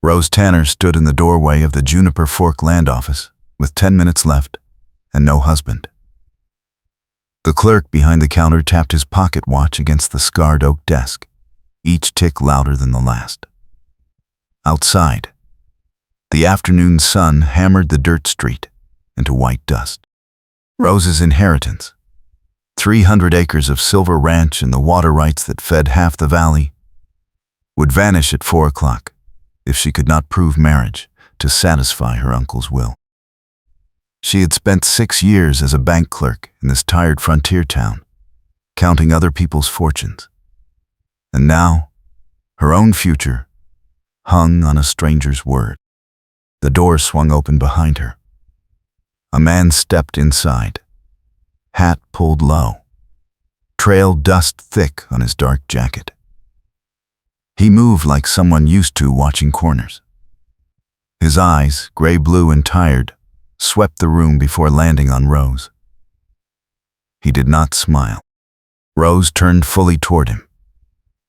Rose Tanner stood in the doorway of the Juniper Fork land office with 10 minutes left and no husband. The clerk behind the counter tapped his pocket watch against the scarred oak desk, each tick louder than the last. Outside, the afternoon sun hammered the dirt street into white dust. Rose's inheritance, 300 acres of silver ranch and the water rights that fed half the valley, would vanish at 4 o'clock if she could not prove marriage to satisfy her uncle's will. She had spent 6 years as a bank clerk in this tired frontier town, counting other people's fortunes. And now, her own future hung on a stranger's word. The door swung open behind her. A man stepped inside, hat pulled low, trail dust thick on his dark jacket. He moved like someone used to watching corners. His eyes, gray-blue and tired, swept the room before landing on Rose. He did not smile. Rose turned fully toward him,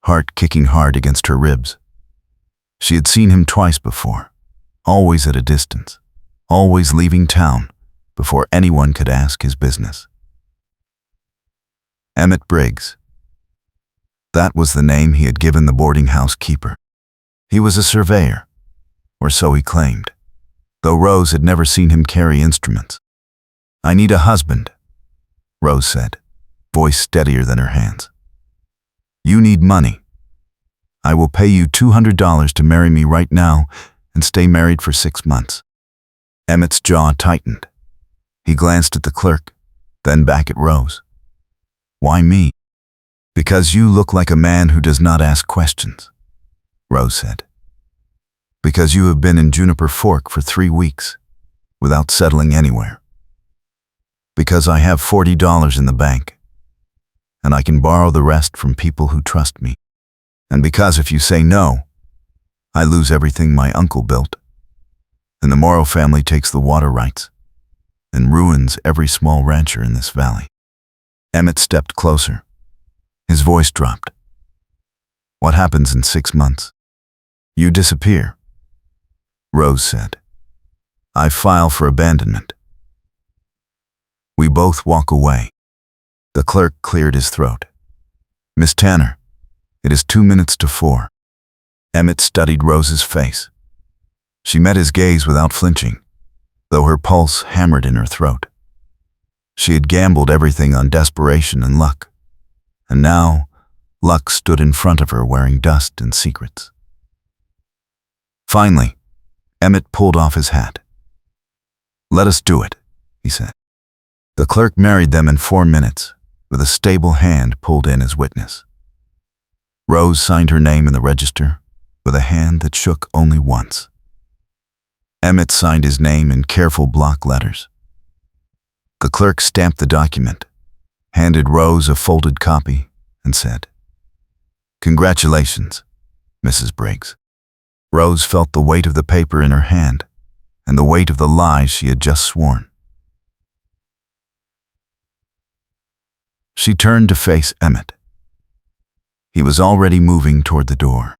heart kicking hard against her ribs. She had seen him twice before, always at a distance, always leaving town before anyone could ask his business. Emmett Briggs. That was the name he had given the boarding house keeper. He was a surveyor, or so he claimed, though Rose had never seen him carry instruments. "I need a husband," Rose said, voice steadier than her hands. "You need money. I will pay you $200 to marry me right now and stay married for 6 months. Emmett's jaw tightened. He glanced at the clerk, then back at Rose. "Why me?" "Because you look like a man who does not ask questions," Rose said. "Because you have been in Juniper Fork for 3 weeks, without settling anywhere. Because I have $40 in the bank, and I can borrow the rest from people who trust me. And because if you say no, I lose everything my uncle built, and the Morrow family takes the water rights, and ruins every small rancher in this valley." Emmett stepped closer. His voice dropped. "What happens in 6 months? You disappear," Rose said. "I file for abandonment. We both walk away." The clerk cleared his throat. "Miss Tanner, it is 2 minutes to 4. Emmett studied Rose's face. She met his gaze without flinching, though her pulse hammered in her throat. She had gambled everything on desperation and luck, and now luck stood in front of her wearing dust and secrets. Finally, Emmett pulled off his hat. "Let us do it," he said. The clerk married them in 4 minutes, with a stable hand pulled in as witness. Rose signed her name in the register with a hand that shook only once. Emmett signed his name in careful block letters. The clerk stamped the document, handed Rose a folded copy, and said, "Congratulations, Mrs. Briggs." Rose felt the weight of the paper in her hand and the weight of the lies she had just sworn. She turned to face Emmett. He was already moving toward the door.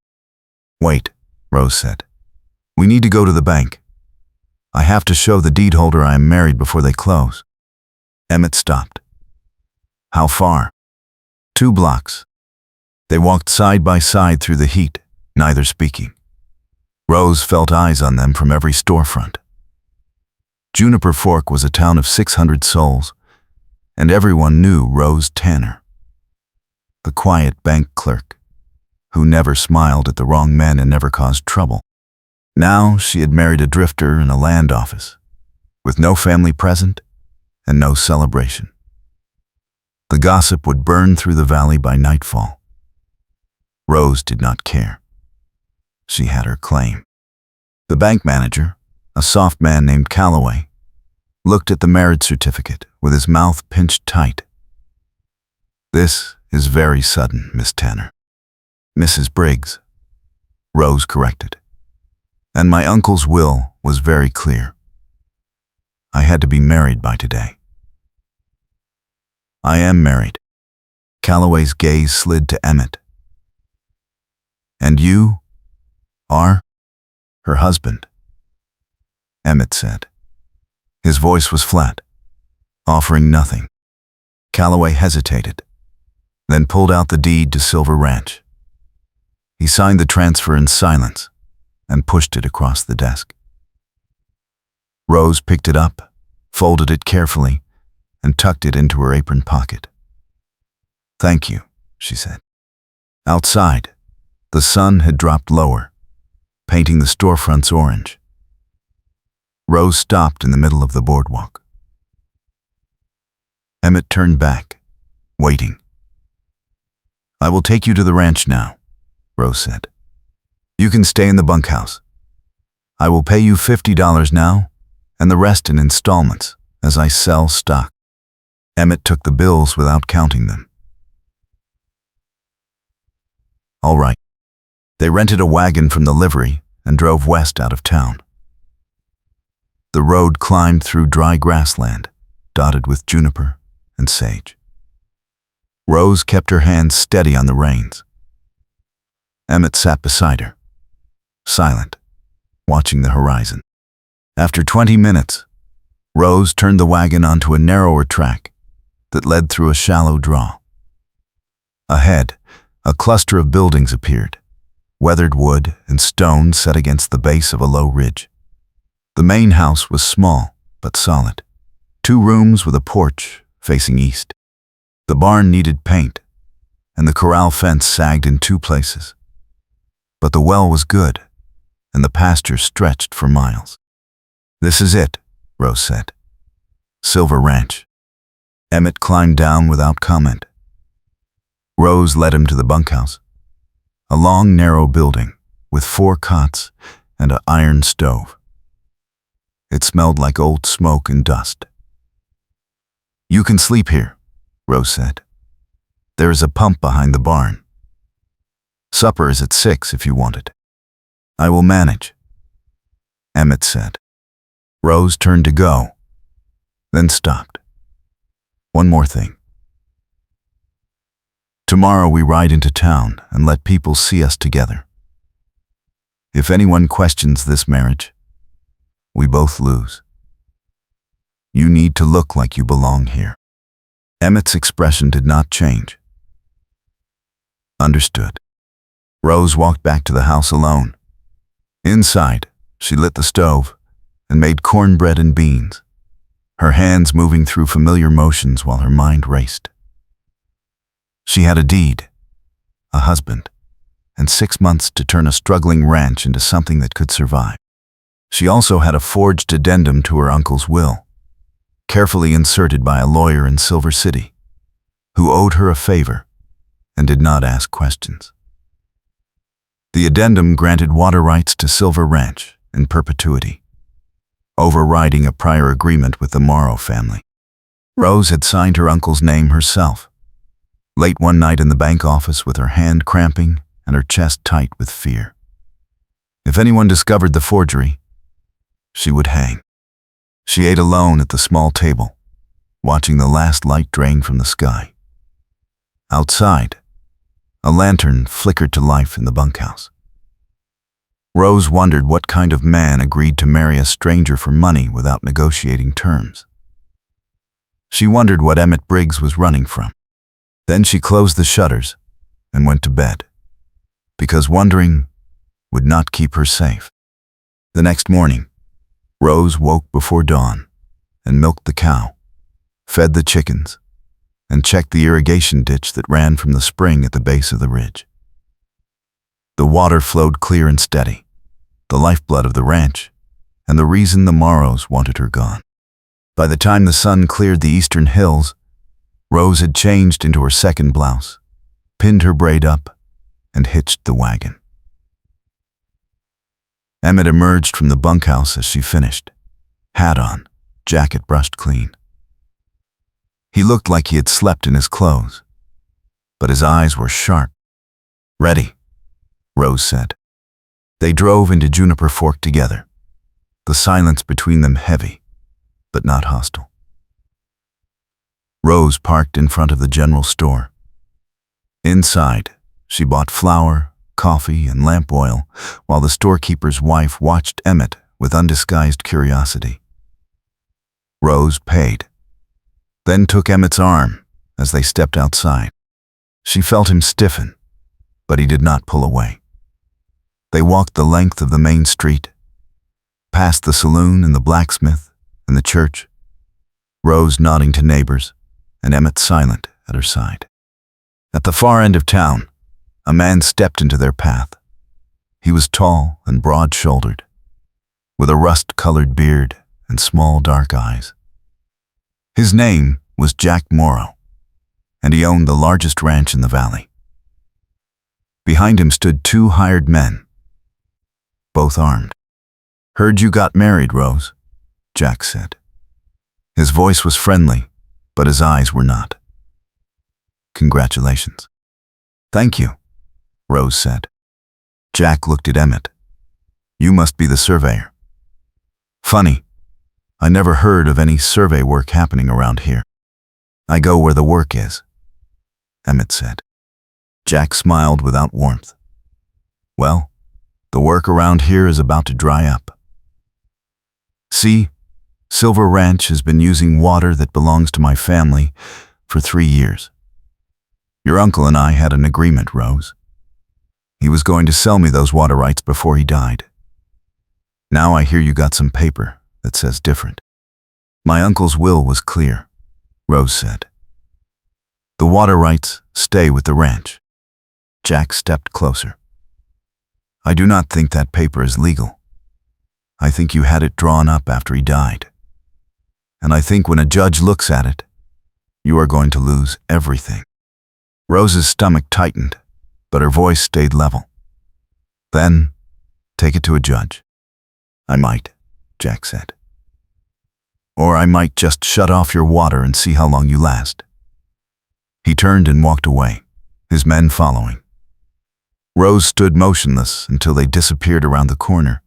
"Wait," Rose said. "We need to go to the bank. I have to show the deed holder I am married before they close." Emmett stopped. "How far?" 2 blocks. They walked side by side through the heat, neither speaking. Rose felt eyes on them from every storefront. Juniper Fork was a town of 600 souls, and everyone knew Rose Tanner, the quiet bank clerk, who never smiled at the wrong men and never caused trouble. Now she had married a drifter in a land office, with no family present and no celebration. The gossip would burn through the valley by nightfall. Rose did not care. She had her claim. The bank manager, a soft man named Calloway, looked at the marriage certificate with his mouth pinched tight. "This is very sudden, Miss Tanner." "Mrs. Briggs," Rose corrected. "And my uncle's will was very clear. I had to be married by today." "I am married." Calloway's gaze slid to Emmett. "And you are?" Her husband, Emmett said. His voice was flat, offering nothing. Calloway hesitated, then pulled out the deed to Silver Ranch. He signed the transfer in silence and pushed it across the desk. Rose picked it up, folded it carefully, and tucked it into her apron pocket. "Thank you," she said. Outside, the sun had dropped lower, painting the storefronts orange. Rose stopped in the middle of the boardwalk. Emmett turned back, waiting. "I will take you to the ranch now," Rose said. "You can stay in the bunkhouse. I will pay you $50 now, and the rest in installments as I sell stock." Emmett took the bills without counting them. All right. They rented a wagon from the livery and drove west out of town. The road climbed through dry grassland, dotted with juniper and sage. Rose kept her hands steady on the reins. Emmett sat beside her, silent, watching the horizon. After 20 minutes, Rose turned the wagon onto a narrower track that led through a shallow draw. Ahead, a cluster of buildings appeared, weathered wood and stone set against the base of a low ridge. The main house was small but solid, 2 rooms with a porch facing east. The barn needed paint, and the corral fence sagged in 2 places. But the well was good, and the pasture stretched for miles. "This is it," Rose said. "Silver Ranch." Emmett climbed down without comment. Rose led him to the bunkhouse, a long, narrow building with 4 cots and an iron stove. It smelled like old smoke and dust. "You can sleep here," Rose said. "There is a pump behind the barn. Supper is at 6 if you want it." "I will manage," Emmett said. Rose turned to go, then stopped. "One more thing. Tomorrow we ride into town and let people see us together. If anyone questions this marriage, we both lose. You need to look like you belong here." Emmett's expression did not change. "Understood." Rose walked back to the house alone. Inside, she lit the stove and made cornbread and beans, her hands moving through familiar motions while her mind raced. She had a deed, a husband, and 6 months to turn a struggling ranch into something that could survive. She also had a forged addendum to her uncle's will, carefully inserted by a lawyer in Silver City, who owed her a favor and did not ask questions. The addendum granted water rights to Silver Ranch in perpetuity, overriding a prior agreement with the Morrow family. Rose had signed her uncle's name herself, late one night in the bank office with her hand cramping and her chest tight with fear. If anyone discovered the forgery, she would hang. She ate alone at the small table, watching the last light drain from the sky. Outside, a lantern flickered to life in the bunkhouse. Rose wondered what kind of man agreed to marry a stranger for money without negotiating terms. She wondered what Emmett Briggs was running from. Then she closed the shutters and went to bed, because wondering would not keep her safe. The next morning, Rose woke before dawn and milked the cow, fed the chickens, and checked the irrigation ditch that ran from the spring at the base of the ridge. The water flowed clear and steady, the lifeblood of the ranch, and the reason the Morrows wanted her gone. By the time the sun cleared the eastern hills, Rose had changed into her second blouse, pinned her braid up, and hitched the wagon. Emmett emerged from the bunkhouse as she finished, hat on, jacket brushed clean. He looked like he had slept in his clothes, but his eyes were sharp. "Ready," Rose said. They drove into Juniper Fork together, the silence between them heavy, but not hostile. Rose parked in front of the general store. Inside, she bought flour, coffee and lamp oil while the storekeeper's wife watched Emmett with undisguised curiosity. Rose paid, then took Emmett's arm as they stepped outside. She felt him stiffen, but he did not pull away. They walked the length of the main street, past the saloon and the blacksmith and the church, Rose nodding to neighbors and Emmett silent at her side. At the far end of town, a man stepped into their path. He was tall and broad-shouldered, with a rust-colored beard and small dark eyes. His name was Jack Morrow, and he owned the largest ranch in the valley. Behind him stood two hired men, both armed. "Heard you got married, Rose," Jack said. His voice was friendly, but his eyes were not. "Congratulations." "Thank you," Rose said. Jack looked at Emmett. "You must be the surveyor." "Funny, I never heard of any survey work happening around here." "I go where the work is," Emmett said. Jack smiled without warmth. "Well, the work around here is about to dry up. See, Silver Ranch has been using water that belongs to my family for 3 years. Your uncle and I had an agreement, Rose. He was going to sell me those water rights before he died. Now I hear you got some paper that says different." "My uncle's will was clear," Rose said. "The water rights stay with the ranch." Jack stepped closer. "I do not think that paper is legal. I think you had it drawn up after he died. And I think when a judge looks at it, you are going to lose everything." Rose's stomach tightened, but her voice stayed level. "Then, take it to a judge." "I might," Jack said. "Or I might just shut off your water and see how long you last." He turned and walked away, his men following. Rose stood motionless until they disappeared around the corner.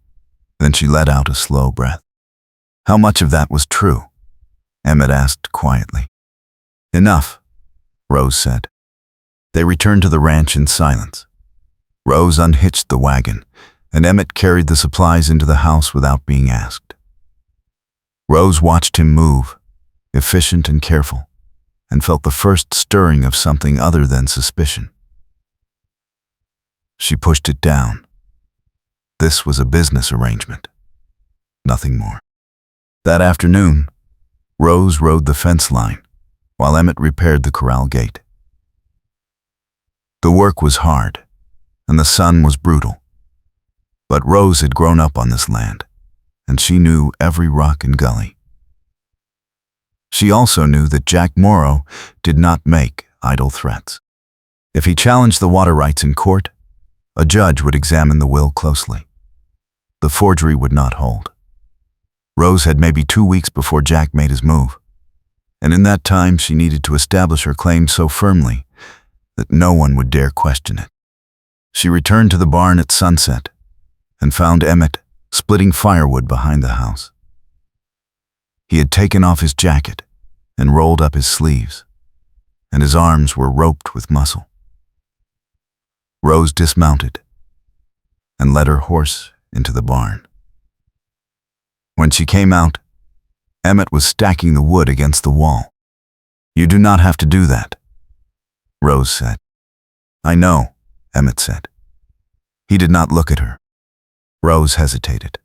Then she let out a slow breath. "How much of that was true?" Emmett asked quietly. "Enough," Rose said. They returned to the ranch in silence. Rose unhitched the wagon, and Emmett carried the supplies into the house without being asked. Rose watched him move, efficient and careful, and felt the first stirring of something other than suspicion. She pushed it down. This was a business arrangement, nothing more. That afternoon, Rose rode the fence line, while Emmett repaired the corral gate. The work was hard, and the sun was brutal. But Rose had grown up on this land, and she knew every rock and gully. She also knew that Jack Morrow did not make idle threats. If he challenged the water rights in court, a judge would examine the will closely. The forgery would not hold. Rose had maybe 2 weeks before Jack made his move, and in that time she needed to establish her claim so firmly that no one would dare question it. She returned to the barn at sunset and found Emmett splitting firewood behind the house. He had taken off his jacket and rolled up his sleeves, and his arms were roped with muscle. Rose dismounted and led her horse into the barn. When she came out, Emmett was stacking the wood against the wall. "You do not have to do that," Rose said. "I know," Emmett said. He did not look at her. Rose hesitated.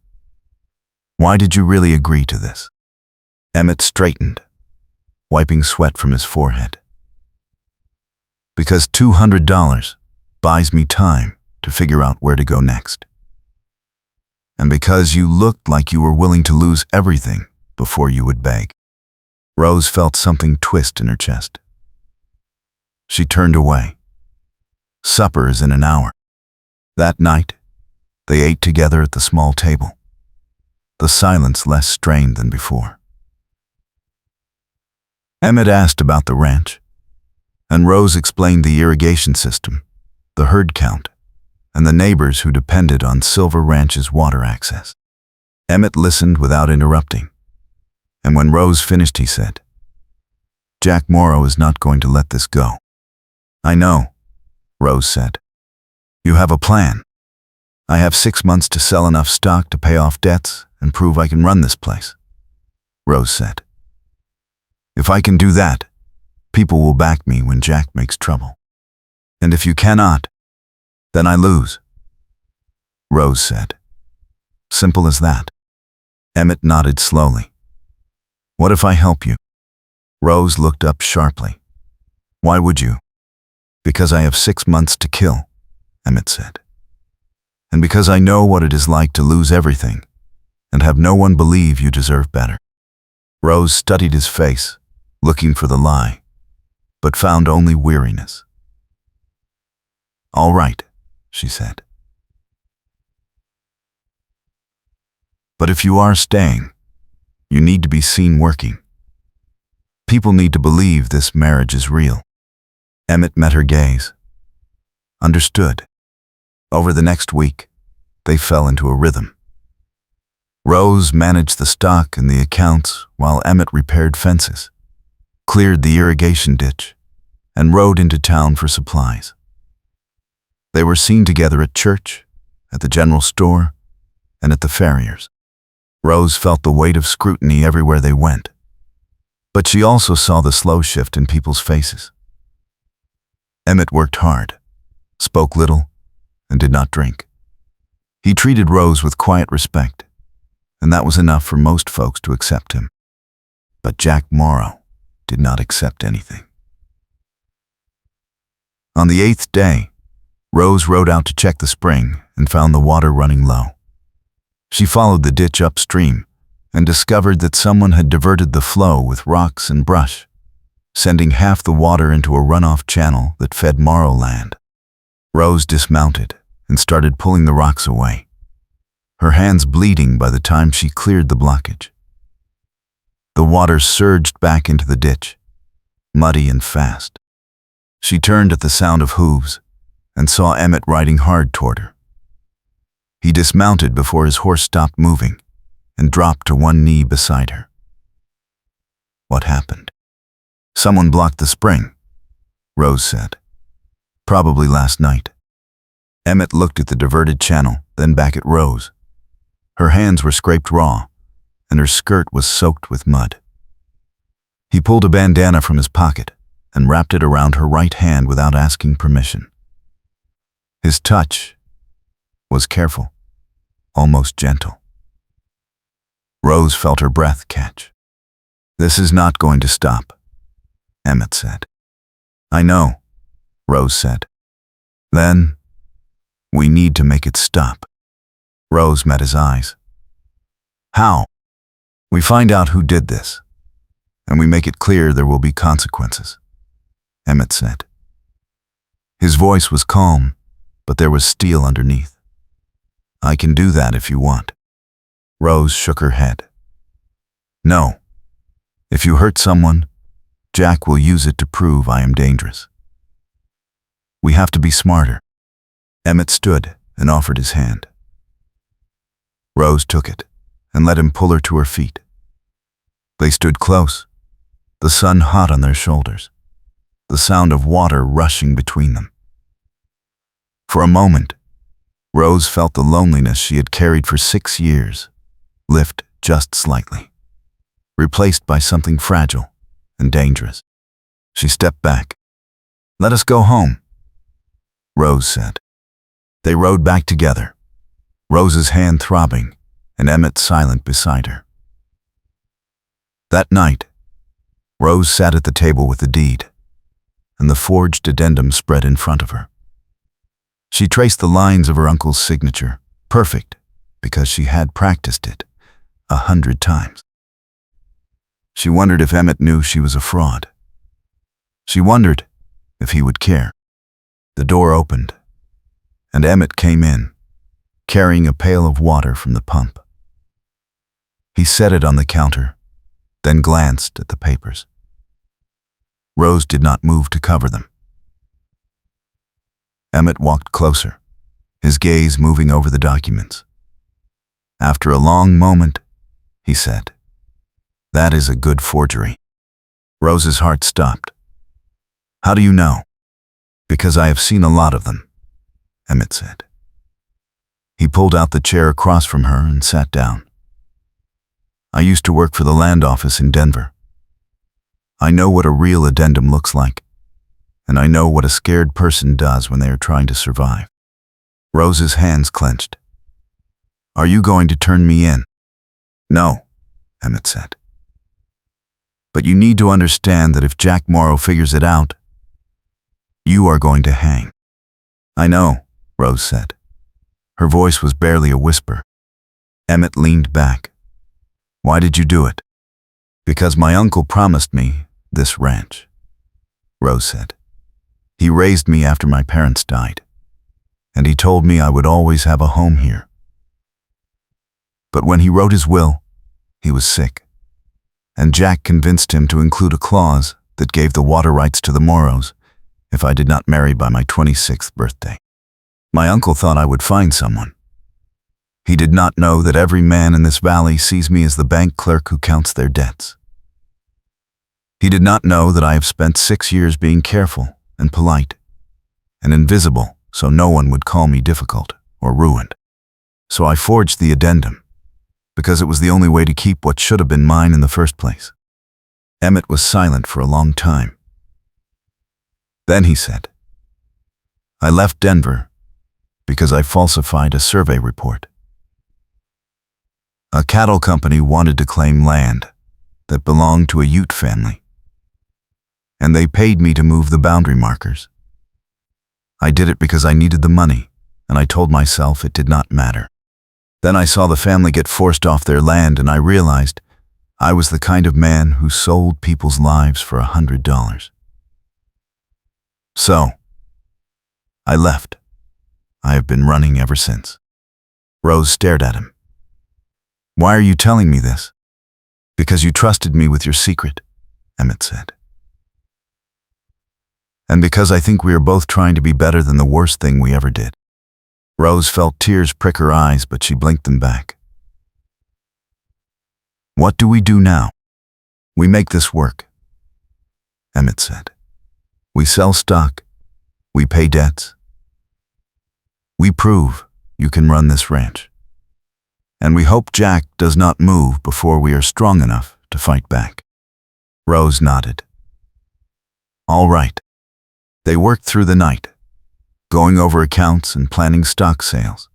"Why did you really agree to this?" Emmett straightened, wiping sweat from his forehead. "Because $200 buys me time to figure out where to go next. And because you looked like you were willing to lose everything before you would beg." Rose felt something twist in her chest. She turned away. "Supper is in an hour." That night, they ate together at the small table, the silence less strained than before. Emmett asked about the ranch, and Rose explained the irrigation system, the herd count, and the neighbors who depended on Silver Ranch's water access. Emmett listened without interrupting, and when Rose finished he said, "Jack Morrow is not going to let this go." "I know," Rose said. You have a plan. I have 6 months to sell enough stock to pay off debts and prove I can run this place, Rose said. If I can do that, people will back me when Jack makes trouble. And if you cannot, then I lose, Rose said. Simple as that. Emmett nodded slowly. What if I help you? Rose looked up sharply. Why would you? Because I have 6 months to kill, Emmett said. And because I know what it is like to lose everything and have no one believe you deserve better. Rose studied his face, looking for the lie, but found only weariness. All right, she said. But if you are staying, you need to be seen working. People need to believe this marriage is real. Emmett met her gaze. Understood. Over the next week, they fell into a rhythm. Rose managed the stock and the accounts while Emmett repaired fences, cleared the irrigation ditch, and rode into town for supplies. They were seen together at church, at the general store, and at the farrier's. Rose felt the weight of scrutiny everywhere they went, but she also saw the slow shift in people's faces. Emmett worked hard, spoke little, and did not drink. He treated Rose with quiet respect, and that was enough for most folks to accept him. But Jack Morrow did not accept anything. On the 8th day, Rose rode out to check the spring and found the water running low. She followed the ditch upstream and discovered that someone had diverted the flow with rocks and brush, sending half the water into a runoff channel that fed Morrow land. Rose dismounted and started pulling the rocks away, her hands bleeding by the time she cleared the blockage. The water surged back into the ditch, muddy and fast. She turned at the sound of hooves and saw Emmett riding hard toward her. He dismounted before his horse stopped moving and dropped to one knee beside her. What happened? Someone blocked the spring, Rose said. Probably last night. Emmett looked at the diverted channel, then back at Rose. Her hands were scraped raw, and her skirt was soaked with mud. He pulled a bandana from his pocket and wrapped it around her right hand without asking permission. His touch was careful, almost gentle. Rose felt her breath catch. This is not going to stop, Emmett said. I know, Rose said. Then, we need to make it stop. Rose met his eyes. How? We find out who did this, and we make it clear there will be consequences, Emmett said. His voice was calm, but there was steel underneath. I can do that if you want. Rose shook her head. No. If you hurt someone, Jack will use it to prove I am dangerous. We have to be smarter. Emmett stood and offered his hand. Rose took it and let him pull her to her feet. They stood close, the sun hot on their shoulders, the sound of water rushing between them. For a moment, Rose felt the loneliness she had carried for 6 years lift just slightly, replaced by something fragile and dangerous. She stepped back. Let us go home, Rose said. They rode back together, Rose's hand throbbing and Emmett silent beside her. That night, Rose sat at the table with the deed, and the forged addendum spread in front of her. She traced the lines of her uncle's signature, perfect, because she had practiced it 100 times. She wondered if Emmett knew she was a fraud. She wondered if he would care. The door opened, and Emmett came in, carrying a pail of water from the pump. He set it on the counter, then glanced at the papers. Rose did not move to cover them. Emmett walked closer, his gaze moving over the documents. After a long moment, he said, "That is a good forgery." Rose's heart stopped. "How do you know?" "Because I have seen a lot of them, Emmett said. He pulled out the chair across from her and sat down. I used to work for the land office in Denver. I know what a real addendum looks like, and I know what a scared person does when they are trying to survive. Rose's hands clenched. Are you going to turn me in? No, Emmett said. But you need to understand that if Jack Morrow figures it out, you are going to hang. I know, Rose said. Her voice was barely a whisper. Emmett leaned back. Why did you do it? Because my uncle promised me this ranch, Rose said. He raised me after my parents died, and he told me I would always have a home here. But when he wrote his will, he was sick, and Jack convinced him to include a clause that gave the water rights to the Morrows if I did not marry by my 26th birthday. My uncle thought I would find someone. He did not know that every man in this valley sees me as the bank clerk who counts their debts. He did not know that I have spent 6 years being careful and polite and invisible so no one would call me difficult or ruined. So I forged the addendum, because it was the only way to keep what should have been mine in the first place. Emmett was silent for a long time. Then he said, I left Denver because I falsified a survey report. A cattle company wanted to claim land that belonged to a Ute family, and they paid me to move the boundary markers. I did it because I needed the money, and I told myself it did not matter. Then I saw the family get forced off their land, and I realized I was the kind of man who sold people's lives for $100. So, I left. I have been running ever since. Rose stared at him. Why are you telling me this? Because you trusted me with your secret, Emmett said. And because I think we are both trying to be better than the worst thing we ever did. Rose felt tears prick her eyes, but she blinked them back. What do we do now? We make this work, Emmett said. We sell stock. We pay debts. We prove you can run this ranch. And we hope Jack does not move before we are strong enough to fight back. Rose nodded. All right. They worked through the night, going over accounts and planning stock sales.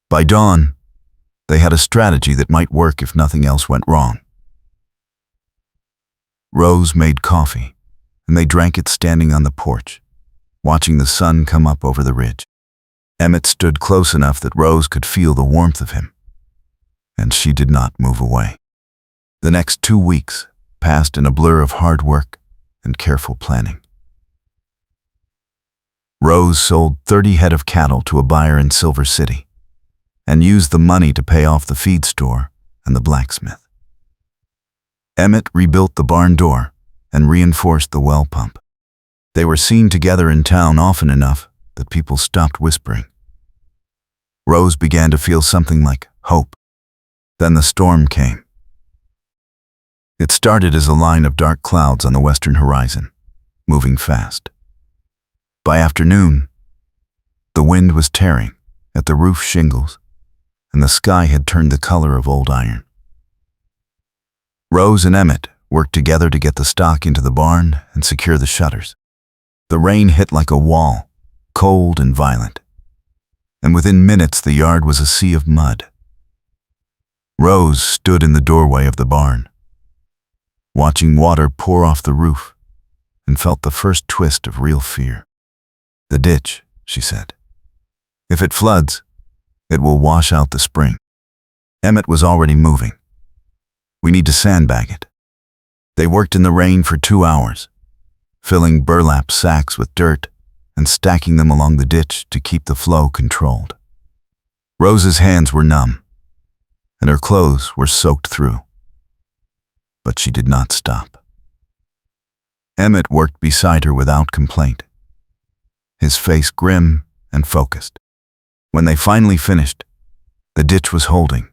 By dawn, they had a strategy that might work if nothing else went wrong. Rose made coffee, and they drank it standing on the porch, watching the sun come up over the ridge. Emmett stood close enough that Rose could feel the warmth of him, and she did not move away. The next 2 weeks passed in a blur of hard work and careful planning. Rose sold 30 head of cattle to a buyer in Silver City and used the money to pay off the feed store and the blacksmith. Emmett rebuilt the barn door and reinforced the well pump. They were seen together in town often enough that people stopped whispering. Rose began to feel something like hope. Then the storm came. It started as a line of dark clouds on the western horizon, moving fast. By afternoon, the wind was tearing at the roof shingles, and the sky had turned the color of old iron. Rose and Emmett worked together to get the stock into the barn and secure the shutters. The rain hit like a wall, cold and violent, and within minutes the yard was a sea of mud. Rose stood in the doorway of the barn, watching water pour off the roof, and felt the first twist of real fear. The ditch, she said. If it floods, it will wash out the spring. Emmett was already moving. We need to sandbag it. They worked in the rain for 2 hours, filling burlap sacks with dirt and stacking them along the ditch to keep the flow controlled. Rose's hands were numb, and her clothes were soaked through. But she did not stop. Emmett worked beside her without complaint, his face grim and focused. When they finally finished, the ditch was holding,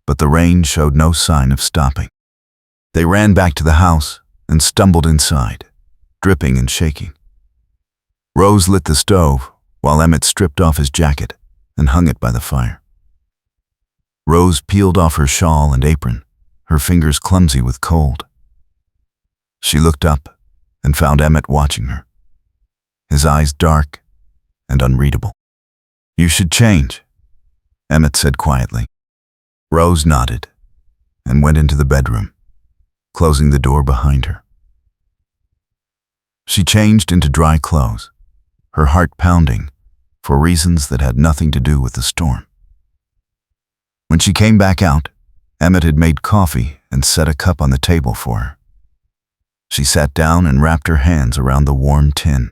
but the rain showed no sign of stopping. They ran back to the house and stumbled inside, dripping and shaking. Rose lit the stove while Emmett stripped off his jacket and hung it by the fire. Rose peeled off her shawl and apron, her fingers clumsy with cold. She looked up and found Emmett watching her, his eyes dark and unreadable. "You should change," Emmett said quietly. Rose nodded and went into the bedroom, closing the door behind her. She changed into dry clothes, her heart pounding for reasons that had nothing to do with the storm. When she came back out, Emmett had made coffee and set a cup on the table for her. She sat down and wrapped her hands around the warm tin.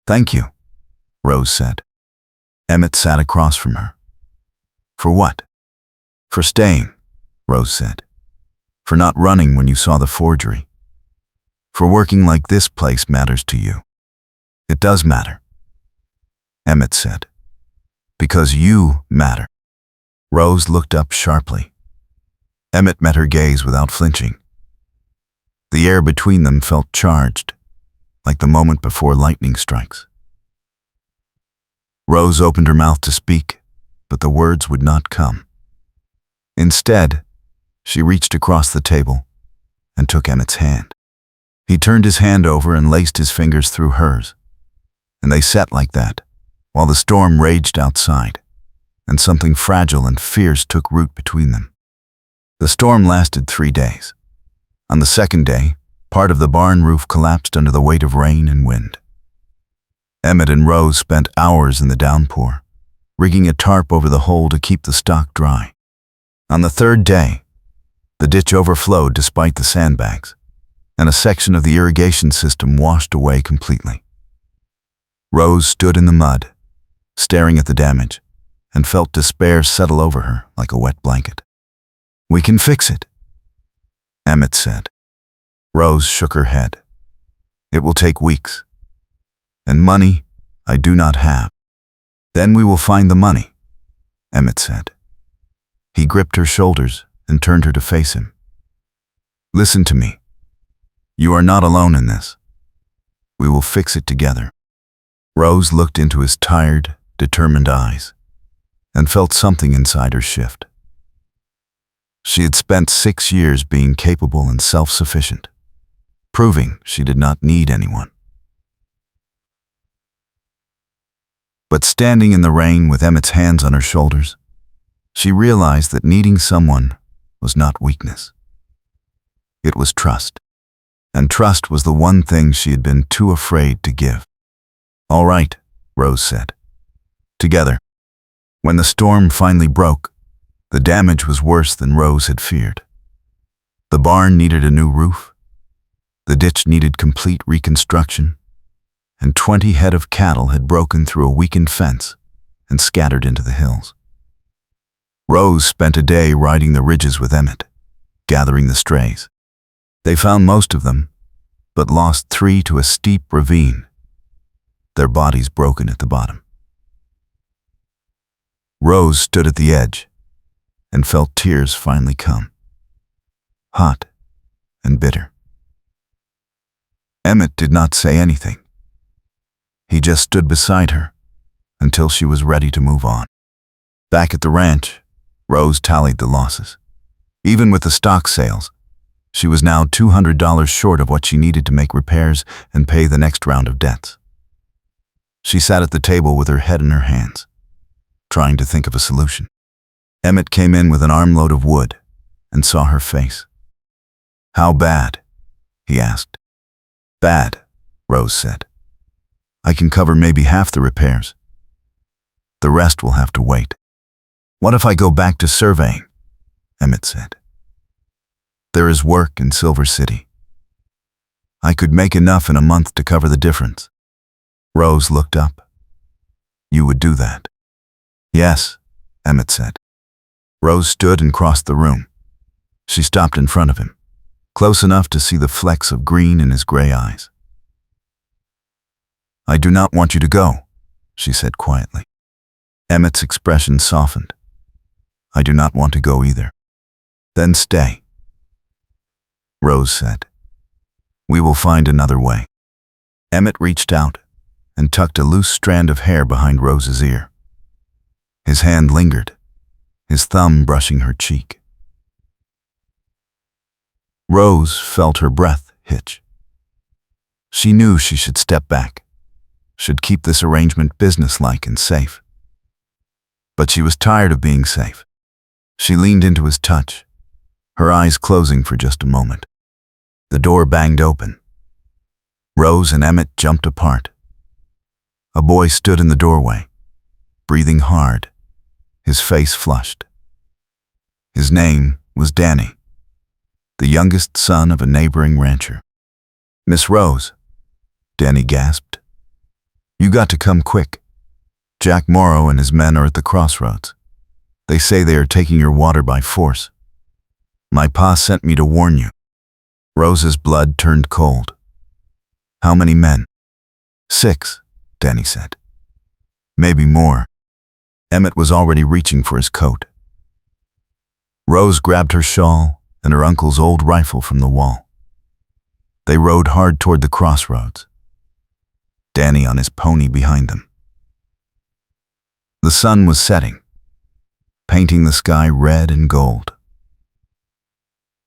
"Thank you," Rose said. Emmett sat across from her. "For what?" "For staying," Rose said. "For not running when you saw the forgery. For working like this place matters to you." "It does matter," Emmett said. "Because you matter." Rose looked up sharply. Emmett met her gaze without flinching. The air between them felt charged, like the moment before lightning strikes. Rose opened her mouth to speak, but the words would not come. Instead, she reached across the table and took Emmett's hand. He turned his hand over and laced his fingers through hers, and they sat like that while the storm raged outside, and something fragile and fierce took root between them. The storm lasted 3 days. On the second day, part of the barn roof collapsed under the weight of rain and wind. Emmett and Rose spent hours in the downpour, rigging a tarp over the hole to keep the stock dry. On the third day, the ditch overflowed despite the sandbags, and a section of the irrigation system washed away completely. Rose stood in the mud, staring at the damage, and felt despair settle over her like a wet blanket. "We can fix it," Emmett said. Rose shook her head. "It will take weeks. And money I do not have." "Then we will find the money," Emmett said. He gripped her shoulders and turned her to face him. "Listen to me. You are not alone in this. We will fix it together." Rose looked into his tired, determined eyes and felt something inside her shift. She had spent 6 years being capable and self-sufficient, proving she did not need anyone. But standing in the rain with Emmett's hands on her shoulders, she realized that needing someone was not weakness. It was trust. And trust was the one thing she had been too afraid to give. "All right," Rose said. "Together." When the storm finally broke, the damage was worse than Rose had feared. The barn needed a new roof, the ditch needed complete reconstruction, and 20 head of cattle had broken through a weakened fence and scattered into the hills. Rose spent a day riding the ridges with Emmett, gathering the strays. They found most of them, but lost 3 to a steep ravine, their bodies broken at the bottom. Rose stood at the edge and felt tears finally come, hot and bitter. Emmett did not say anything. He just stood beside her until she was ready to move on. Back at the ranch, Rose tallied the losses. Even with the stock sales, she was now $200 short of what she needed to make repairs and pay the next round of debts. She sat at the table with her head in her hands, trying to think of a solution. Emmett came in with an armload of wood and saw her face. "How bad?" he asked. "Bad," Rose said. "I can cover maybe half the repairs. The rest will have to wait." "What if I go back to surveying?" Emmett said. "There is work in Silver City. I could make enough in a month to cover the difference." Rose looked up. "You would do that?" "Yes," Emmett said. Rose stood and crossed the room. She stopped in front of him, close enough to see the flecks of green in his gray eyes. "I do not want you to go," she said quietly. Emmett's expression softened. "I do not want to go either." "Then stay," Rose said. "We will find another way." Emmett reached out and tucked a loose strand of hair behind Rose's ear. His hand lingered, his thumb brushing her cheek. Rose felt her breath hitch. She knew she should step back, should keep this arrangement businesslike and safe. But she was tired of being safe. She leaned into his touch, her eyes closing for just a moment. The door banged open. Rose and Emmett jumped apart. A boy stood in the doorway, breathing hard, his face flushed. His name was Danny, the youngest son of a neighboring rancher. "Miss Rose," Danny gasped. "You got to come quick. Jack Morrow and his men are at the crossroads. They say they are taking your water by force. My pa sent me to warn you." Rose's blood turned cold. "How many men?" "6, Danny said. "Maybe more." Emmett was already reaching for his coat. Rose grabbed her shawl and her uncle's old rifle from the wall. They rode hard toward the crossroads, Danny on his pony behind them. The sun was setting, painting the sky red and gold.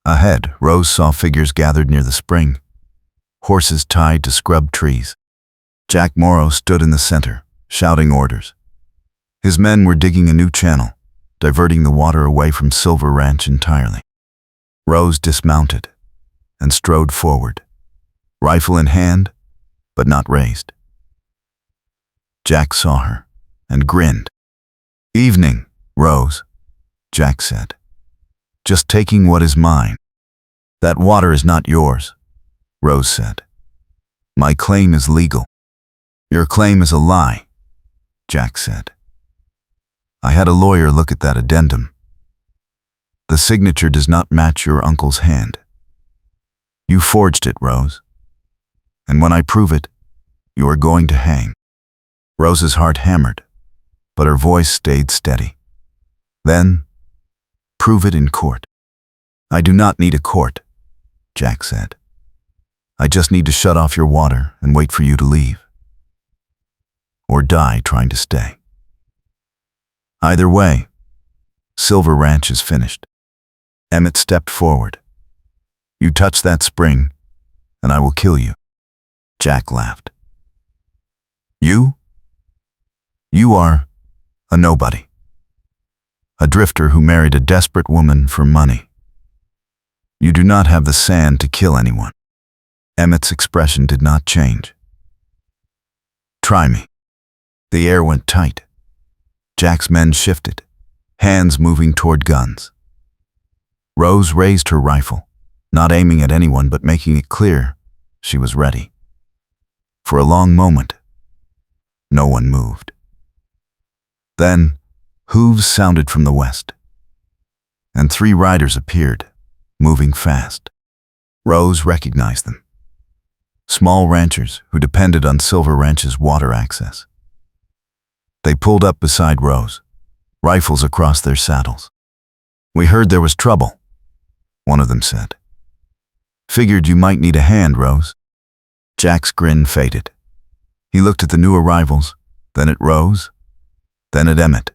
Ahead, Rose saw figures gathered near the spring, horses tied to scrub trees. Jack Morrow stood in the center, shouting orders. His men were digging a new channel, diverting the water away from Silver Ranch entirely. Rose dismounted and strode forward, rifle in hand, but not raised. Jack saw her and grinned. "Evening, Rose," Jack said. "Just taking what is mine." "That water is not yours," Rose said. "My claim is legal." "Your claim is a lie," Jack said. "I had a lawyer look at that addendum. The signature does not match your uncle's hand. You forged it, Rose. And when I prove it, you are going to hang." Rose's heart hammered, but her voice stayed steady. "Then, prove it in court." "I do not need a court," Jack said. "I just need to shut off your water and wait for you to leave. Or die trying to stay. Either way, Silver Ranch is finished." Emmett stepped forward. "You touch that spring, and I will kill you." Jack laughed. "You? You are a nobody. A drifter who married a desperate woman for money. You do not have the sand to kill anyone." Emmett's expression did not change. "Try me." The air went tight. Jack's men shifted, hands moving toward guns. Rose raised her rifle, not aiming at anyone but making it clear she was ready. For a long moment, no one moved. Then, hooves sounded from the west, and 3 riders appeared, moving fast. Rose recognized them. Small ranchers who depended on Silver Ranch's water access. They pulled up beside Rose, rifles across their saddles. "We heard there was trouble," one of them said. "Figured you might need a hand, Rose." Jack's grin faded. He looked at the new arrivals, then at Rose, then at Emmett.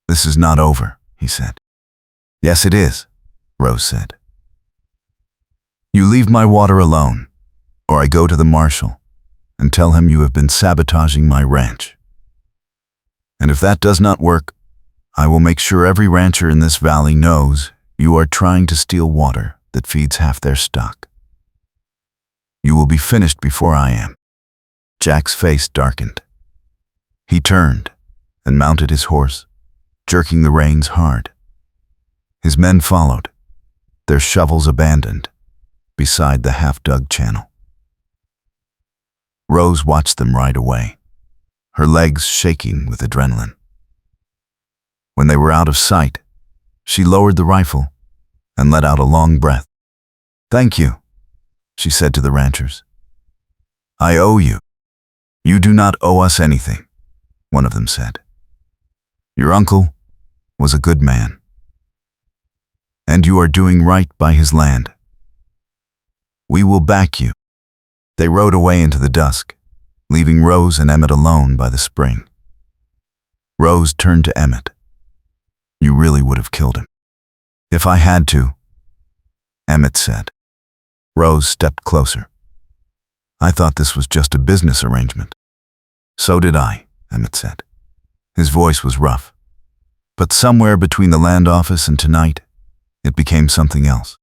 "This is not over," he said. "Yes, it is," Rose said. "You leave my water alone, or I go to the marshal and tell him you have been sabotaging my ranch. And if that does not work, I will make sure every rancher in this valley knows you are trying to steal water that feeds half their stock. You will be finished before I am." Jack's face darkened. He turned and mounted his horse, jerking the reins hard. His men followed, their shovels abandoned, beside the half-dug channel. Rose watched them ride away, her legs shaking with adrenaline. When they were out of sight, she lowered the rifle and let out a long breath. "Thank you," she said to the ranchers. "I owe you." "You do not owe us anything," one of them said. "Your uncle was a good man, and you are doing right by his land. We will back you." They rode away into the dusk, leaving Rose and Emmett alone by the spring. Rose turned to Emmett. "You really would have killed him." "If I had to," Emmett said. Rose stepped closer. "I thought this was just a business arrangement." "So did I," Emmett said. His voice was rough. But somewhere between the land office and tonight, it became something else.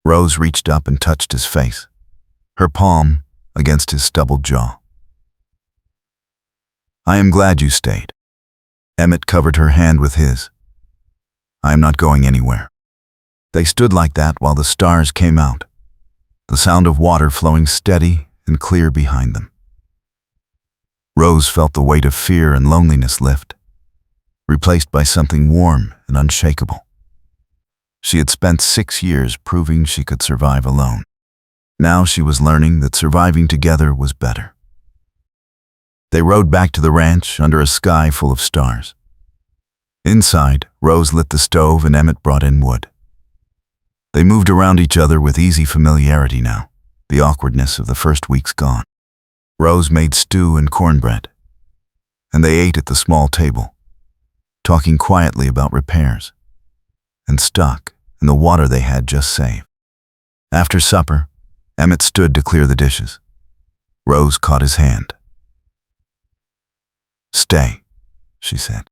Rose reached up and touched his face, her palm against his stubbled jaw. "I am glad you stayed." Emmett covered her hand with his. "I am not going anywhere." They stood like that while the stars came out, the sound of water flowing steady and clear behind them. Rose felt the weight of fear and loneliness lift, replaced by something warm and unshakable. She had spent 6 years proving she could survive alone. Now she was learning that surviving together was better. They rode back to the ranch under a sky full of stars. Inside, Rose lit the stove and Emmett brought in wood. They moved around each other with easy familiarity now, the awkwardness of the first weeks gone. Rose made stew and cornbread, and they ate at the small table, talking quietly about repairs and stock and the water they had just saved. After supper, Emmett stood to clear the dishes. Rose caught his hand. "Stay," she said.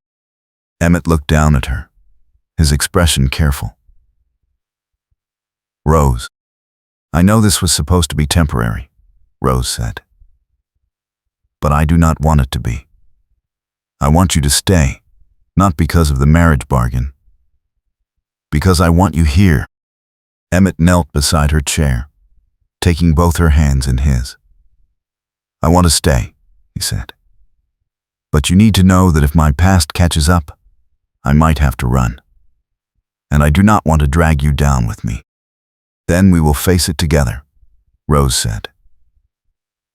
Emmett looked down at her, his expression careful. "Rose, I know this was supposed to be temporary," Rose said. "But I do not want it to be. I want you to stay, not because of the marriage bargain, because I want you here." Emmett knelt beside her chair, taking both her hands in his. "I want to stay," he said. "But you need to know that if my past catches up, I might have to run. And I do not want to drag you down with me." "Then we will face it together," Rose said.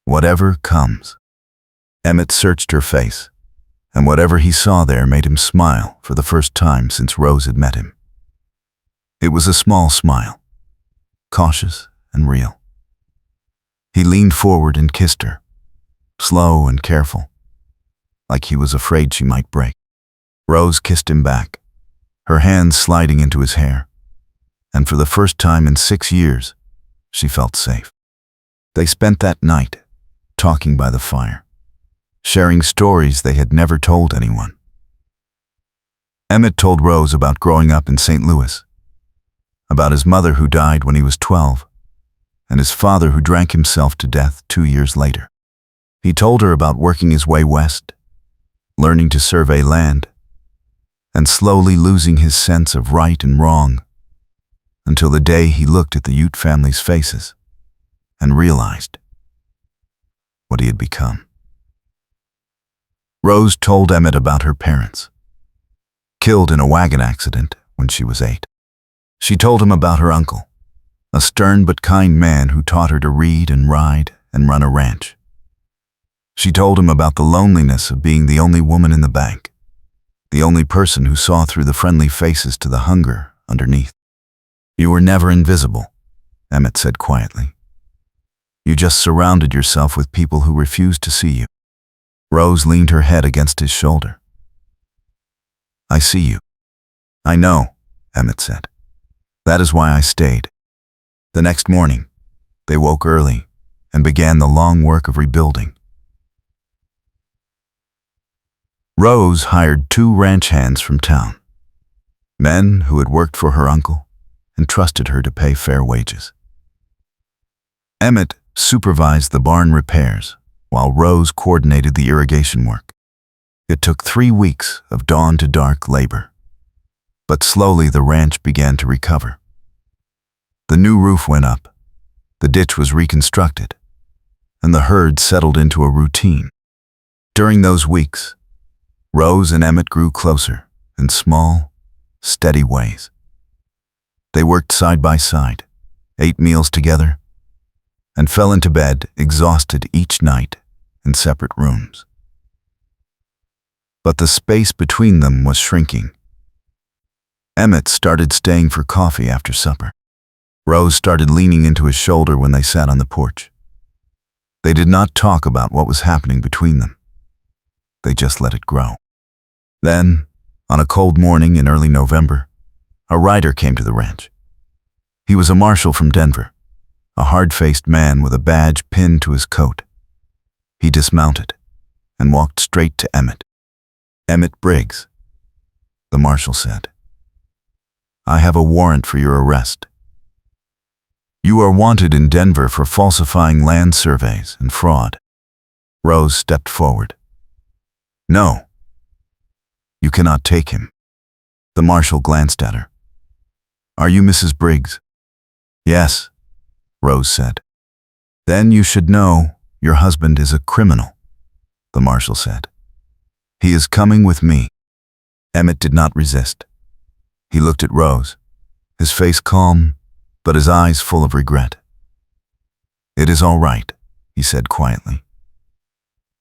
"Whatever comes." Emmett searched her face, and whatever he saw there made him smile for the first time since Rose had met him. It was a small smile, cautious and real. He leaned forward and kissed her, slow and careful, like he was afraid she might break. Rose kissed him back, her hands sliding into his hair, and for the first time in 6 years, she felt safe. They spent that night talking by the fire, sharing stories they had never told anyone. Emmett told Rose about growing up in St. Louis, about his mother who died when he was 12, and his father who drank himself to death 2 years later. He told her about working his way west, learning to survey land, and slowly losing his sense of right and wrong, until the day he looked at the Ute family's faces and realized what he had become. Rose told Emmett about her parents, killed in a wagon accident when she was 8. She told him about her uncle, a stern but kind man who taught her to read and ride and run a ranch. She told him about the loneliness of being the only woman in the bank, the only person who saw through the friendly faces to the hunger underneath. "You were never invisible," Emmett said quietly. "You just surrounded yourself with people who refused to see you." Rose leaned her head against his shoulder. "I see you." "I know," Emmett said. "That is why I stayed." The next morning, they woke early and began the long work of rebuilding. Rose hired 2 ranch hands from town, men who had worked for her uncle and trusted her to pay fair wages. Emmett supervised the barn repairs, while Rose coordinated the irrigation work. It took 3 weeks of dawn to dark labor, but slowly the ranch began to recover. The new roof went up, the ditch was reconstructed, and the herd settled into a routine. During those weeks, Rose and Emmett grew closer in small, steady ways. They worked side by side, ate meals together, and fell into bed exhausted each night in separate rooms. But the space between them was shrinking. Emmett started staying for coffee after supper. Rose started leaning into his shoulder when they sat on the porch. They did not talk about what was happening between them. They just let it grow. Then, on a cold morning in early November, a rider came to the ranch. He was a marshal from Denver, a hard-faced man with a badge pinned to his coat. He dismounted and walked straight to Emmett. "Emmett Briggs," the marshal said, "I have a warrant for your arrest. You are wanted in Denver for falsifying land surveys and fraud." Rose stepped forward. "No, you cannot take him." The marshal glanced at her. "Are you Mrs. Briggs?" "Yes," Rose said. "Then you should know your husband is a criminal," the marshal said. "He is coming with me." Emmett did not resist. He looked at Rose, his face calm, but his eyes full of regret. "It is all right," he said quietly.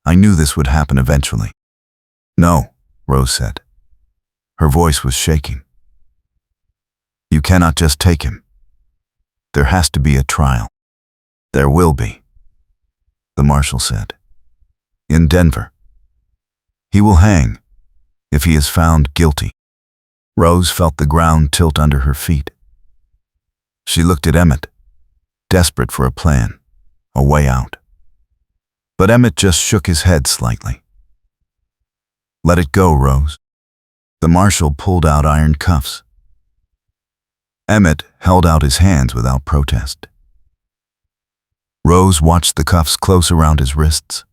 "I knew this would happen eventually." "No," Rose said. Her voice was shaking. "You cannot just take him. There has to be a trial." "There will be," the marshal said. "In Denver. He will hang if he is found guilty." Rose felt the ground tilt under her feet. She looked at Emmett, desperate for a plan, a way out. But Emmett just shook his head slightly. "Let it go, Rose." The marshal pulled out iron cuffs. Emmett held out his hands without protest. Rose watched the cuffs close around his wrists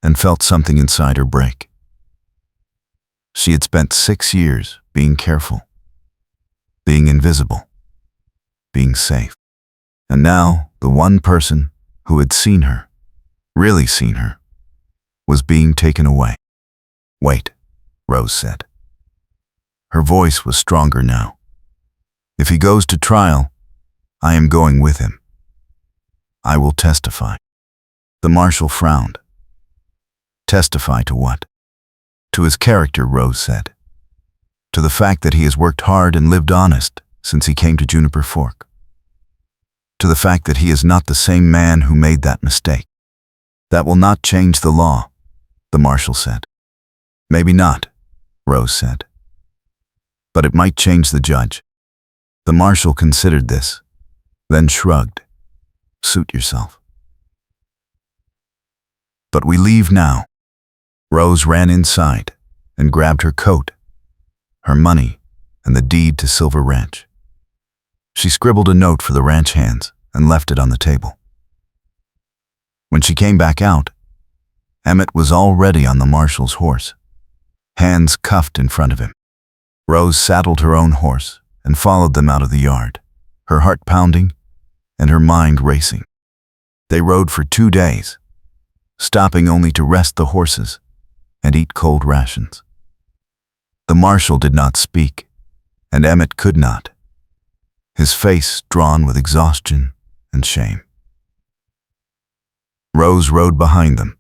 and felt something inside her break. She had spent 6 years being careful, being invisible, being safe. And now the one person who had seen her, really seen her, was being taken away. "Wait," Rose said. Her voice was stronger now. "If he goes to trial, I am going with him. I will testify." The marshal frowned. "Testify to what?" "To his character," Rose said. "To the fact that he has worked hard and lived honest since he came to Juniper Fork. To the fact that he is not the same man who made that mistake." "That will not change the law," the marshal said. "Maybe not," Rose said. "But it might change the judge." The marshal considered this, then shrugged. "Suit yourself." "But we leave now." Rose ran inside and grabbed her coat, her money, and the deed to Silver Ranch. She scribbled a note for the ranch hands and left it on the table. When she came back out, Emmett was already on the marshal's horse, hands cuffed in front of him. Rose saddled her own horse and followed them out of the yard, her heart pounding and her mind racing. They rode for 2 days, stopping only to rest the horses and eat cold rations. The marshal did not speak, and Emmett could not, his face drawn with exhaustion and shame. Rose rode behind them,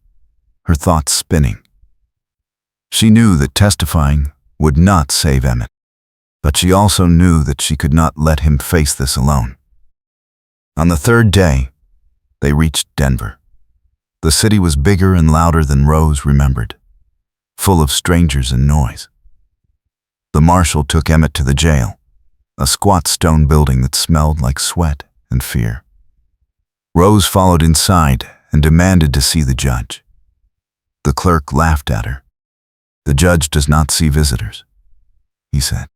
her thoughts spinning. She knew that testifying would not save Emmett, but she also knew that she could not let him face this alone. On the 3rd day, they reached Denver. The city was bigger and louder than Rose remembered, full of strangers and noise. The marshal took Emmett to the jail, a squat stone building that smelled like sweat and fear. Rose followed inside and demanded to see the judge. The clerk laughed at her. "The judge does not see visitors," he said.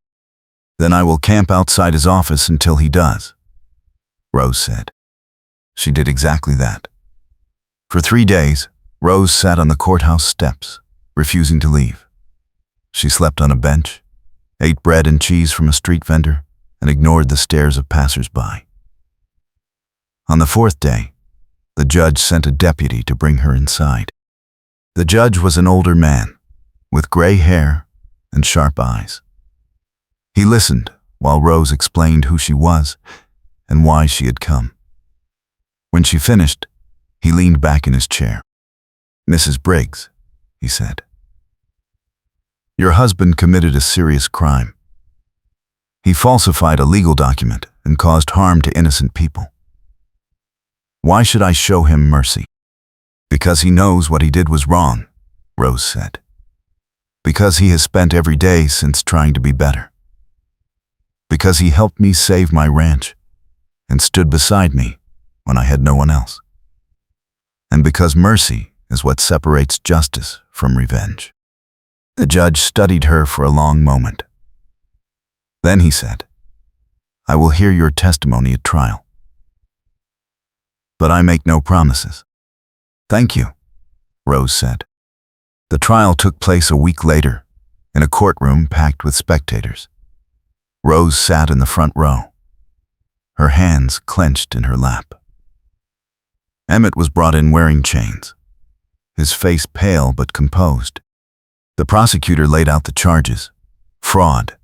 "Then I will camp outside his office until he does," Rose said. She did exactly that. For 3 days, Rose sat on the courthouse steps, refusing to leave. She slept on a bench, ate bread and cheese from a street vendor, and ignored the stares of passers-by. On the 4th day, the judge sent a deputy to bring her inside. The judge was an older man, with gray hair and sharp eyes. He listened while Rose explained who she was and why she had come. When she finished, he leaned back in his chair. "Mrs. Briggs," he said, "your husband committed a serious crime. He falsified a legal document and caused harm to innocent people. Why should I show him mercy?" Because he knows what he did was wrong, Rose said. Because he has spent every day since trying to be better. Because he helped me save my ranch and stood beside me when I had no one else. And because mercy is what separates justice from revenge. The judge studied her for a long moment. Then he said, I will hear your testimony at trial. But I make no promises. Thank you, Rose said. The trial took place a week later, in a courtroom packed with spectators. Rose sat in the front row, her hands clenched in her lap. Emmett was brought in wearing chains, his face pale but composed. The prosecutor laid out the charges: fraud,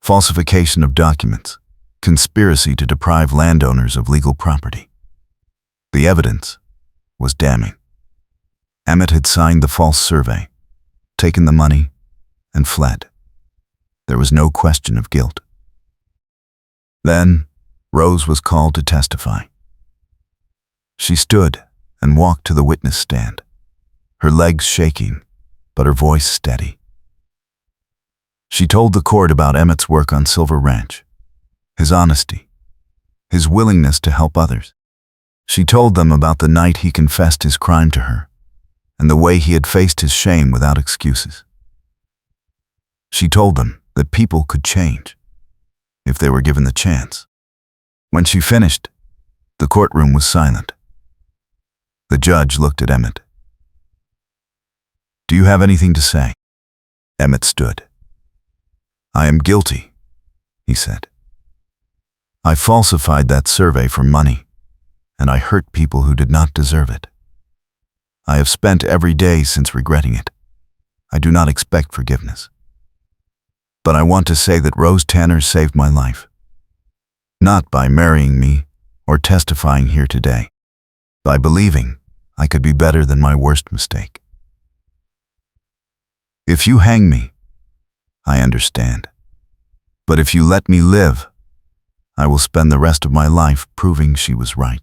falsification of documents, conspiracy to deprive landowners of legal property. The evidence was damning. Emmett had signed the false survey, taken the money, and fled. There was no question of guilt. Then, Rose was called to testify. She stood and walked to the witness stand, her legs shaking, but her voice steady. She told the court about Emmett's work on Silver Ranch, his honesty, his willingness to help others. She told them about the night he confessed his crime to her, and the way he had faced his shame without excuses. She told them that people could change if they were given the chance. When she finished, the courtroom was silent. The judge looked at Emmett. Do you have anything to say? Emmett stood. I am guilty, he said. I falsified that survey for money, and I hurt people who did not deserve it. I have spent every day since regretting it. I do not expect forgiveness. But I want to say that Rose Tanner saved my life. Not by marrying me or testifying here today, by believing I could be better than my worst mistake. If you hang me, I understand. But if you let me live, I will spend the rest of my life proving she was right.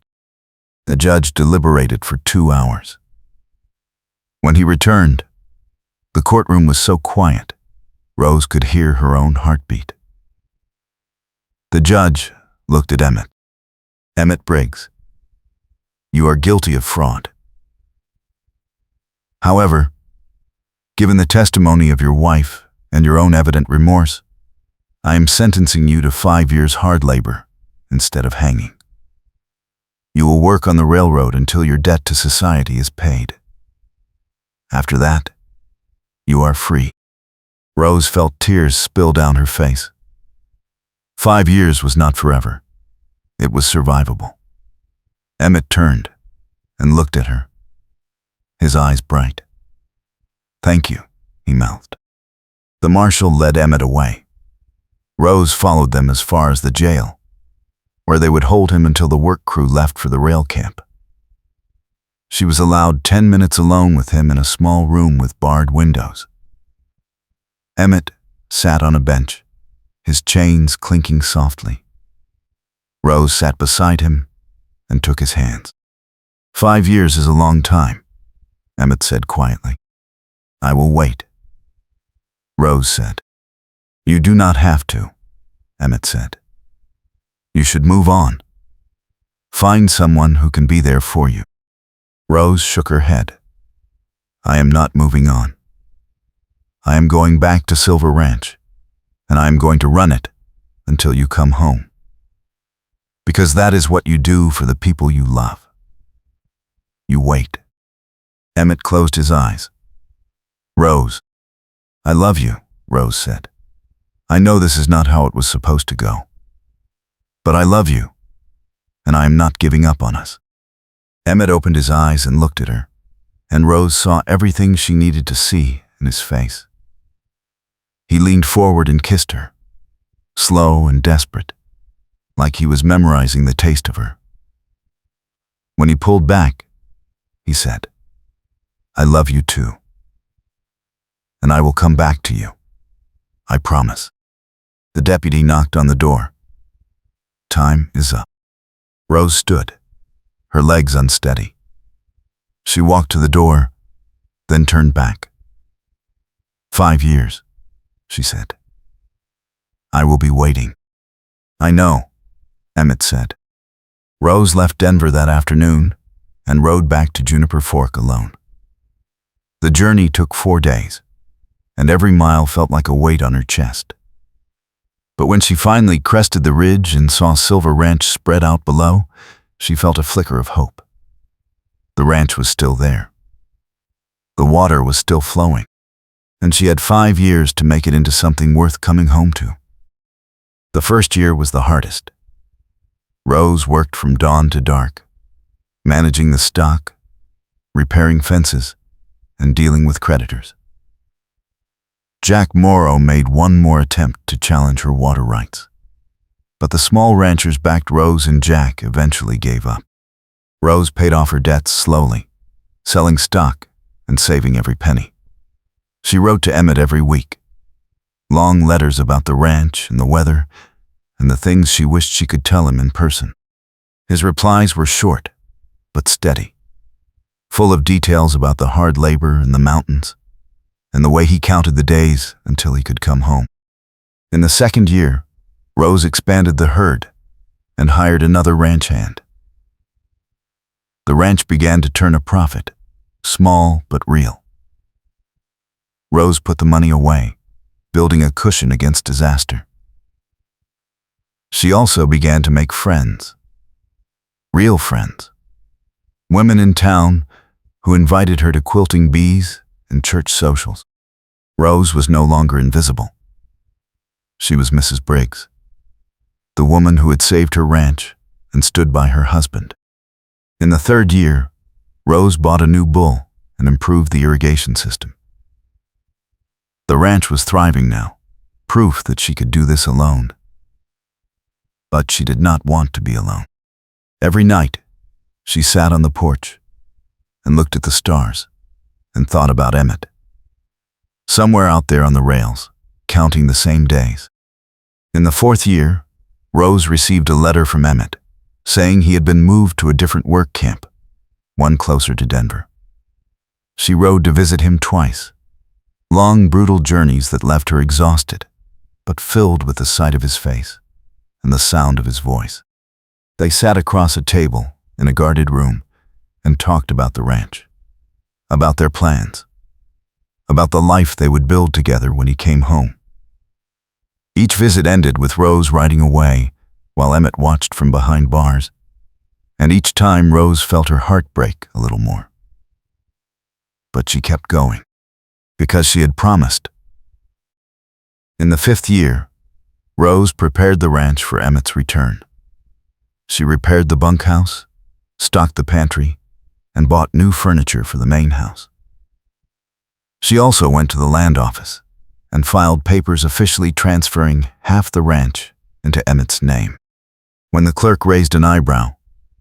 The judge deliberated for 2 hours. When he returned, the courtroom was so quiet, Rose could hear her own heartbeat. The judge looked at Emmett. Emmett Briggs, you are guilty of fraud. However, given the testimony of your wife and your own evident remorse, I am sentencing you to 5 years hard labor instead of hanging. You will work on the railroad until your debt to society is paid. After that, you are free. Rose felt tears spill down her face. 5 years was not forever. It was survivable. Emmett turned and looked at her, his eyes bright. Thank you, he mouthed. The marshal led Emmett away. Rose followed them as far as the jail, where they would hold him until the work crew left for the rail camp. She was allowed 10 minutes alone with him in a small room with barred windows. Emmett sat on a bench, his chains clinking softly. Rose sat beside him and took his hands. 5 years is a long time, Emmett said quietly. I will wait. Rose said. You do not have to, Emmett said. You should move on. Find someone who can be there for you. Rose shook her head. I am not moving on. I am going back to Silver Ranch, and I am going to run it until you come home. Because that is what you do for the people you love. You wait. Emmett closed his eyes. Rose, I love you, Rose said. I know this is not how it was supposed to go. But I love you, and I am not giving up on us. Emmett opened his eyes and looked at her, and Rose saw everything she needed to see in his face. He leaned forward and kissed her, slow and desperate, like he was memorizing the taste of her. When he pulled back, he said, I love you too. And I will come back to you. I promise. The deputy knocked on the door. Time is up. Rose stood, her legs unsteady. She walked to the door, then turned back. 5 years, she said. I will be waiting. I know, Emmett said. Rose left Denver that afternoon and rode back to Juniper Fork alone. The journey took 4 days, and every mile felt like a weight on her chest. But when she finally crested the ridge and saw Silver Ranch spread out below, she felt a flicker of hope. The ranch was still there. The water was still flowing, and she had 5 years to make it into something worth coming home to. The first year was the hardest. Rose worked from dawn to dark, managing the stock, repairing fences, and dealing with creditors. Jack Morrow made one more attempt to challenge her water rights, but the small ranchers backed Rose, and Jack eventually gave up. Rose paid off her debts slowly, selling stock and saving every penny. She wrote to Emmett every week, long letters about the ranch and the weather and the things she wished she could tell him in person. His replies were short but steady, full of details about the hard labor in the mountains and the way he counted the days until he could come home. In the second year, Rose expanded the herd and hired another ranch hand. The ranch began to turn a profit, small but real. Rose put the money away, building a cushion against disaster. She also began to make friends, real friends, women in town who invited her to quilting bees and church socials. Rose was no longer invisible. She was Mrs. Briggs, the woman who had saved her ranch and stood by her husband. In the third year, Rose bought a new bull and improved the irrigation system. The ranch was thriving now, proof that she could do this alone. But she did not want to be alone. Every night, she sat on the porch and looked at the stars and thought about Emmett, somewhere out there on the rails, counting the same days. In the fourth year, Rose received a letter from Emmett saying he had been moved to a different work camp, one closer to Denver. She rode to visit him twice, long, brutal journeys that left her exhausted, but filled with the sight of his face and the sound of his voice. They sat across a table in a guarded room and talked about the ranch, about their plans, about the life they would build together when he came home. Each visit ended with Rose riding away while Emmett watched from behind bars, and each time Rose felt her heart break a little more. But she kept going, because she had promised. In the fifth year, Rose prepared the ranch for Emmett's return. She repaired the bunkhouse, stocked the pantry, and bought new furniture for the main house. She also went to the land office and filed papers officially transferring half the ranch into Emmett's name. When the clerk raised an eyebrow,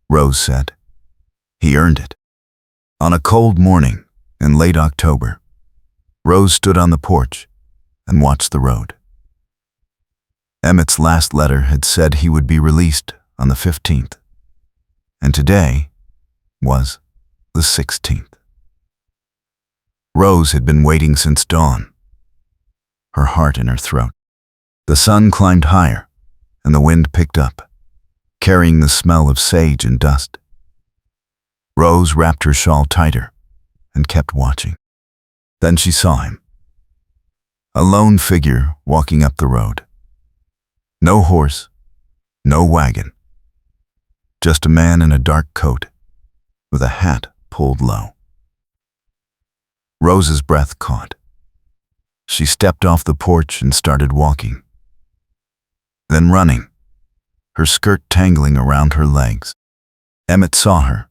Rose said, "He earned it." On a cold morning in late October, Rose stood on the porch and watched the road. Emmett's last letter had said he would be released on the 15th, and today was the 16th. Rose had been waiting since dawn, her heart in her throat. The sun climbed higher, and the wind picked up, carrying the smell of sage and dust. Rose wrapped her shawl tighter and kept watching. Then she saw him, a lone figure walking up the road. No horse, no wagon, just a man in a dark coat with a hat pulled low. Rose's breath caught. She stepped off the porch and started walking, then running, her skirt tangling around her legs. Emmett saw her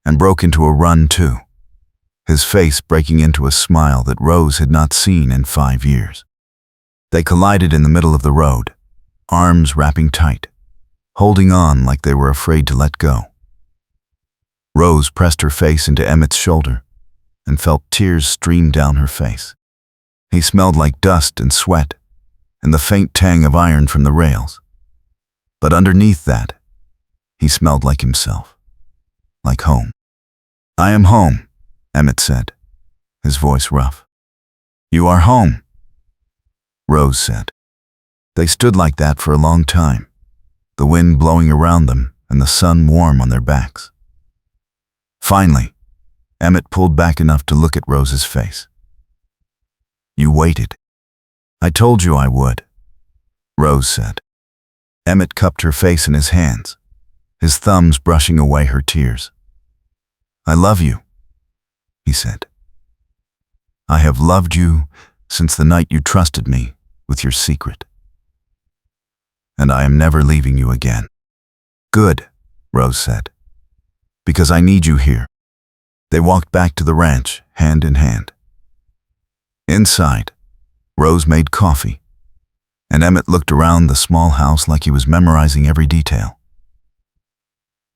and broke into a run too, his face breaking into a smile that Rose had not seen in 5 years. They collided in the middle of the road, arms wrapping tight, holding on like they were afraid to let go. Rose pressed her face into Emmett's shoulder and felt tears stream down her face. He smelled like dust and sweat and the faint tang of iron from the rails. But underneath that, he smelled like himself, like home. "I am home," Emmett said, his voice rough. You are home, Rose said. They stood like that for a long time, the wind blowing around them and the sun warm on their backs. Finally, Emmett pulled back enough to look at Rose's face. You waited. I told you I would, Rose said. Emmett cupped her face in his hands, his thumbs brushing away her tears. I love you, he said. I have loved you since the night you trusted me with your secret. And I am never leaving you again. Good, Rose said, because I need you here. They walked back to the ranch, hand in hand. Inside, Rose made coffee, and Emmett looked around the small house like he was memorizing every detail.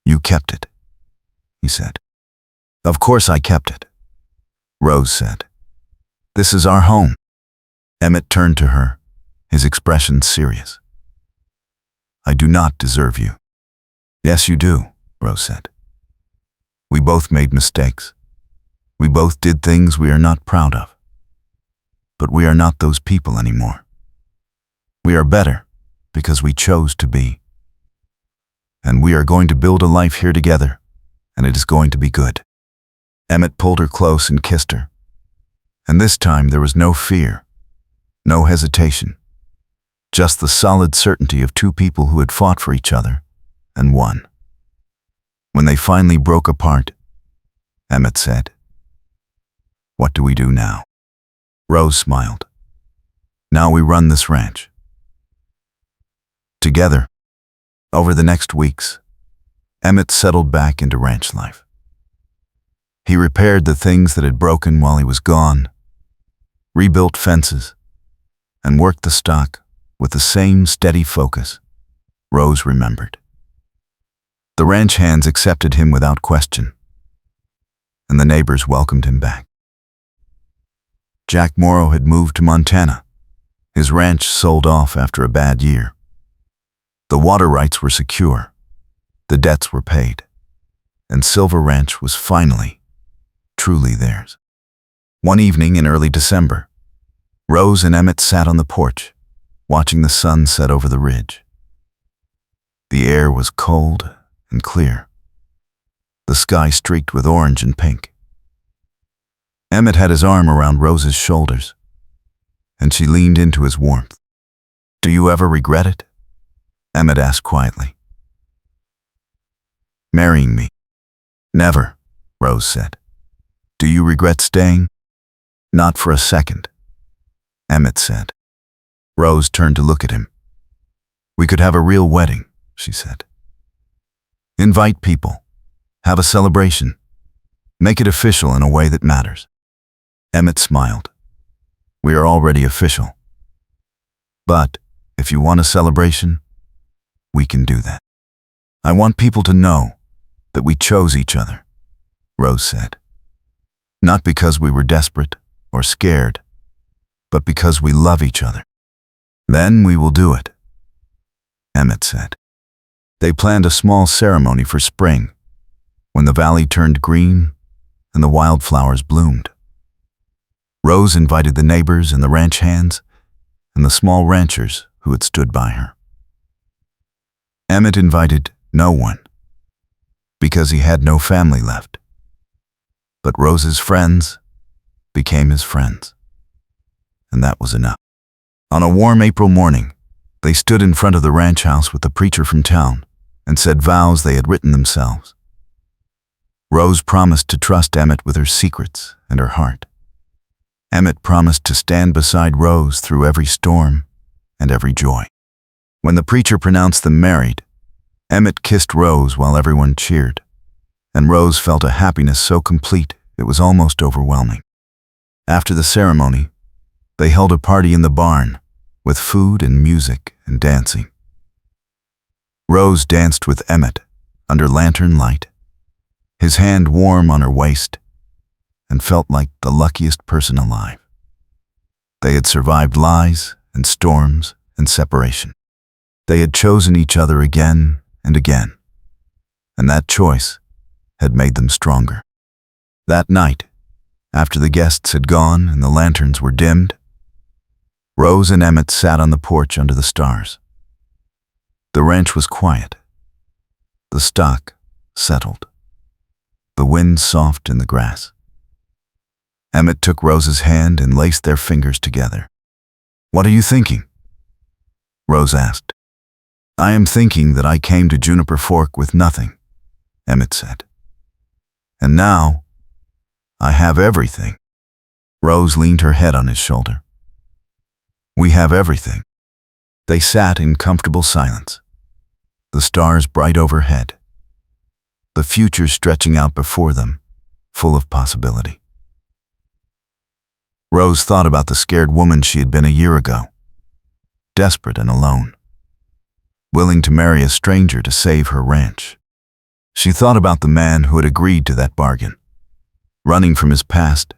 You kept it, he said. Of course I kept it, Rose said. This is our home. Emmett turned to her, his expression serious. I do not deserve you. Yes, you do, Rose said. We both made mistakes. We both did things we are not proud of. But we are not those people anymore. We are better because we chose to be. And we are going to build a life here together, and it is going to be good. Emmett pulled her close and kissed her. And this time there was no fear, no hesitation, just the solid certainty of two people who had fought for each other and won. When they finally broke apart, Emmett said, What do we do now? Rose smiled. Now we run this ranch. Together, over the next weeks, Emmett settled back into ranch life. He repaired the things that had broken while he was gone, rebuilt fences, and worked the stock with the same steady focus Rose remembered. The ranch hands accepted him without question, and the neighbors welcomed him back. Jack Morrow had moved to Montana, his ranch sold off after a bad year. The water rights were secure, the debts were paid, and Silver Ranch was finally, truly theirs. One evening in early December, Rose and Emmett sat on the porch, watching the sun set over the ridge. The air was cold and clear, the sky streaked with orange and pink. Emmett had his arm around Rose's shoulders, and she leaned into his warmth. Do you ever regret it? Emmett asked quietly. Marrying me? Never, Rose said. Do you regret staying? Not for a second, Emmett said. Rose turned to look at him. We could have a real wedding, she said. Invite people. Have a celebration. Make it official in a way that matters. Emmett smiled. We are already official. But if you want a celebration, we can do that. I want people to know that we chose each other, Rose said. Not because we were desperate or scared, but because we love each other. Then we will do it, Emmett said. They planned a small ceremony for spring, when the valley turned green and the wildflowers bloomed. Rose invited the neighbors and the ranch hands and the small ranchers who had stood by her. Emmett invited no one, because he had no family left. But Rose's friends became his friends, and that was enough. On a warm April morning, they stood in front of the ranch house with the preacher from town and said vows they had written themselves. Rose promised to trust Emmett with her secrets and her heart. Emmett promised to stand beside Rose through every storm and every joy. When the preacher pronounced them married, Emmett kissed Rose while everyone cheered, and Rose felt a happiness so complete it was almost overwhelming. After the ceremony, they held a party in the barn with food and music and dancing. Rose danced with Emmett under lantern light, his hand warm on her waist, and felt like the luckiest person alive. They had survived lies and storms and separation. They had chosen each other again and again, and that choice had made them stronger. That night, After the guests had gone and the lanterns were dimmed, Rose and Emmett sat on the porch under the stars. The ranch was quiet. The stock settled. The wind soft in the grass. Emmett took Rose's hand and laced their fingers together. "What are you thinking?" Rose asked. "I am thinking that I came to Juniper Fork with nothing," Emmett said. "And now, I have everything." Rose leaned her head on his shoulder. "We have everything." They sat in comfortable silence, the stars bright overhead, the future stretching out before them, full of possibility. Rose thought about the scared woman she had been a year ago, desperate and alone, willing to marry a stranger to save her ranch. She thought about the man who had agreed to that bargain, running from his past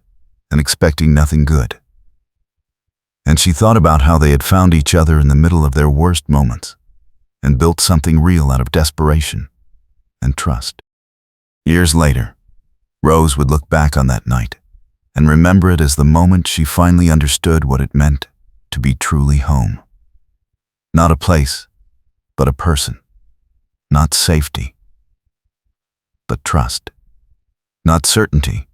and expecting nothing good. And she thought about how they had found each other in the middle of their worst moments and built something real out of desperation and trust. Years later, Rose would look back on that night and remember it as the moment she finally understood what it meant to be truly home. Not a place, but a person. Not safety, but trust. Not certainty,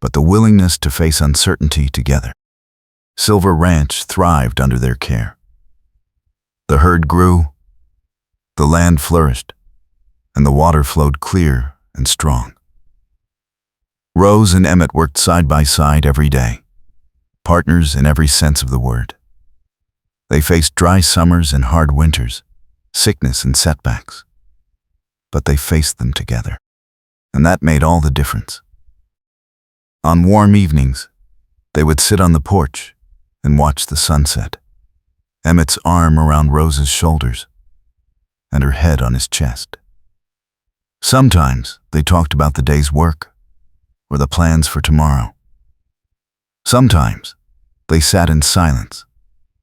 but the willingness to face uncertainty together. Silver Ranch thrived under their care. The herd grew, the land flourished, and the water flowed clear and strong. Rose and Emmett worked side by side every day, partners in every sense of the word. They faced dry summers and hard winters, sickness and setbacks, but they faced them together, and that made all the difference. On warm evenings, they would sit on the porch and watch the sunset, Emmett's arm around Rose's shoulders and her head on his chest. Sometimes they talked about the day's work or the plans for tomorrow. Sometimes they sat in silence,